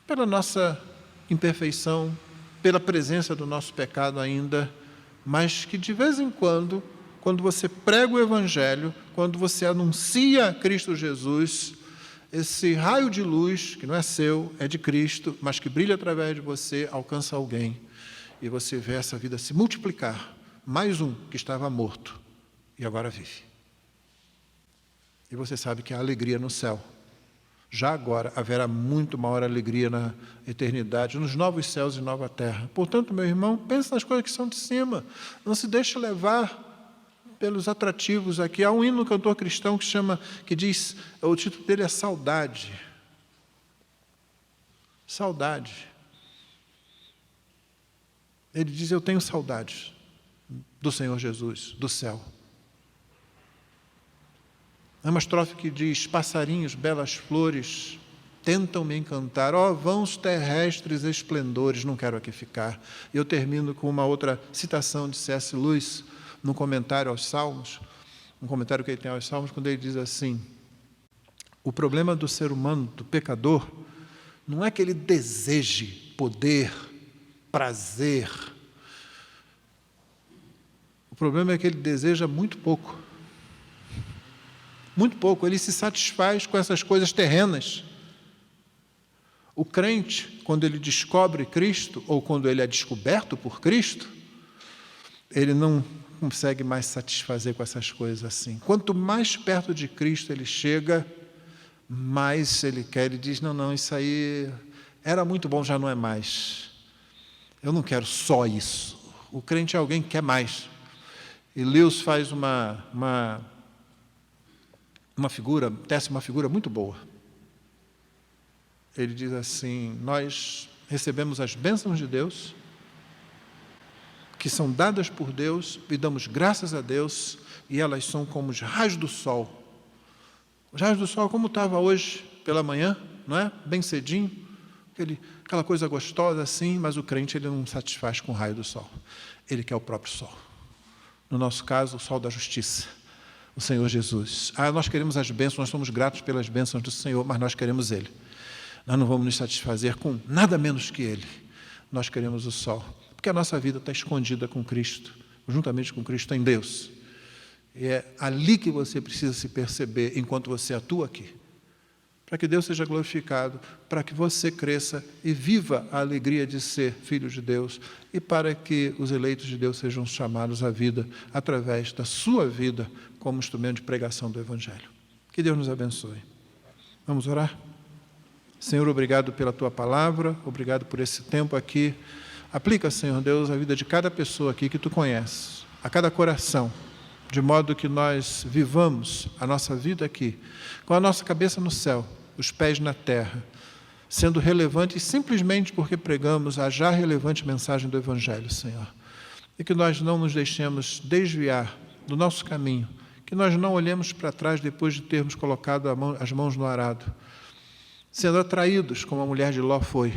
pela nossa imperfeição, pela presença do nosso pecado ainda, mas que de vez em quando você prega o Evangelho, quando você anuncia Cristo Jesus, esse raio de luz, que não é seu, é de Cristo, mas que brilha através de você, alcança alguém, e você vê essa vida se multiplicar. Mais um que estava morto e agora vive. E você sabe que há alegria no céu. Já agora haverá muito maior alegria na eternidade, nos novos céus e nova terra. Portanto, meu irmão, pense nas coisas que são de cima. Não se deixe levar pelos atrativos aqui. Há um hino cantor cristão que diz, o título dele é Saudade. Saudade. Ele diz, eu tenho saudade do Senhor Jesus, do céu. É uma estrofe que diz, passarinhos, belas flores, tentam me encantar, ó vãos terrestres esplendores, não quero aqui ficar. E eu termino com uma outra citação de C.S. Lewis, no comentário aos Salmos, um comentário que ele tem aos Salmos, quando ele diz assim, o problema do ser humano, do pecador, não é que ele deseje poder, prazer. O problema é que ele deseja muito pouco. Muito pouco, ele se satisfaz com essas coisas terrenas. O crente, quando ele descobre Cristo, ou quando ele é descoberto por Cristo, ele não consegue mais satisfazer com essas coisas assim. Quanto mais perto de Cristo ele chega, mais ele quer, ele diz, não, isso aí era muito bom, já não é mais. Eu não quero só isso. O crente é alguém que quer mais. E Lewis faz tece uma figura muito boa. Ele diz assim, nós recebemos as bênçãos de Deus, que são dadas por Deus, e damos graças a Deus, e elas são como os raios do sol. Os raios do sol, como estava hoje pela manhã, não é? Bem cedinho, aquela coisa gostosa assim, mas o crente ele não satisfaz com o raio do sol. Ele quer o próprio sol. no nosso caso, o sol da justiça, o Senhor Jesus. Nós queremos as bênçãos, nós somos gratos pelas bênçãos do Senhor, mas nós queremos Ele. Nós não vamos nos satisfazer com nada menos que Ele. Nós queremos o sol, porque a nossa vida está escondida com Cristo, juntamente com Cristo em Deus. E é ali que você precisa se perceber enquanto você atua aqui, para que Deus seja glorificado, para que você cresça e viva a alegria de ser filho de Deus e para que os eleitos de Deus sejam chamados à vida através da sua vida como instrumento de pregação do Evangelho. Que Deus nos abençoe. Vamos orar? Senhor, obrigado pela Tua palavra, obrigado por esse tempo aqui. Aplica, Senhor Deus, a vida de cada pessoa aqui que Tu conheces, a cada coração, de modo que nós vivamos a nossa vida aqui, com a nossa cabeça no céu, os pés na terra, sendo relevantes simplesmente porque pregamos a já relevante mensagem do Evangelho, Senhor. E que nós não nos deixemos desviar do nosso caminho, que nós não olhemos para trás depois de termos colocado as mãos no arado, sendo atraídos como a mulher de Ló foi.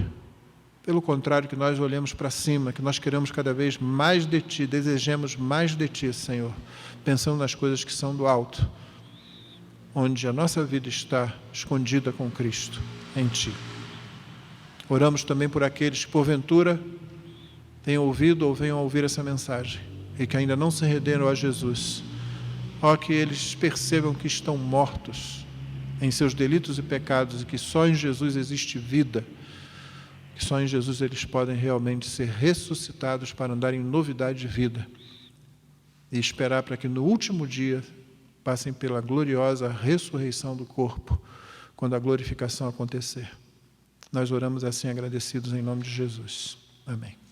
Pelo contrário, que nós olhemos para cima, que nós queremos cada vez mais de Ti, desejemos mais de Ti, Senhor, pensando nas coisas que são do alto, onde a nossa vida está escondida com Cristo, em Ti. Oramos também por aqueles que, porventura, tenham ouvido ou venham a ouvir essa mensagem e que ainda não se renderam a Jesus. Que eles percebam que estão mortos em seus delitos e pecados e que só em Jesus existe vida, que só em Jesus eles podem realmente ser ressuscitados para andar em novidade de vida e esperar para que no último dia passem pela gloriosa ressurreição do corpo, quando a glorificação acontecer. Nós oramos assim agradecidos em nome de Jesus. Amém.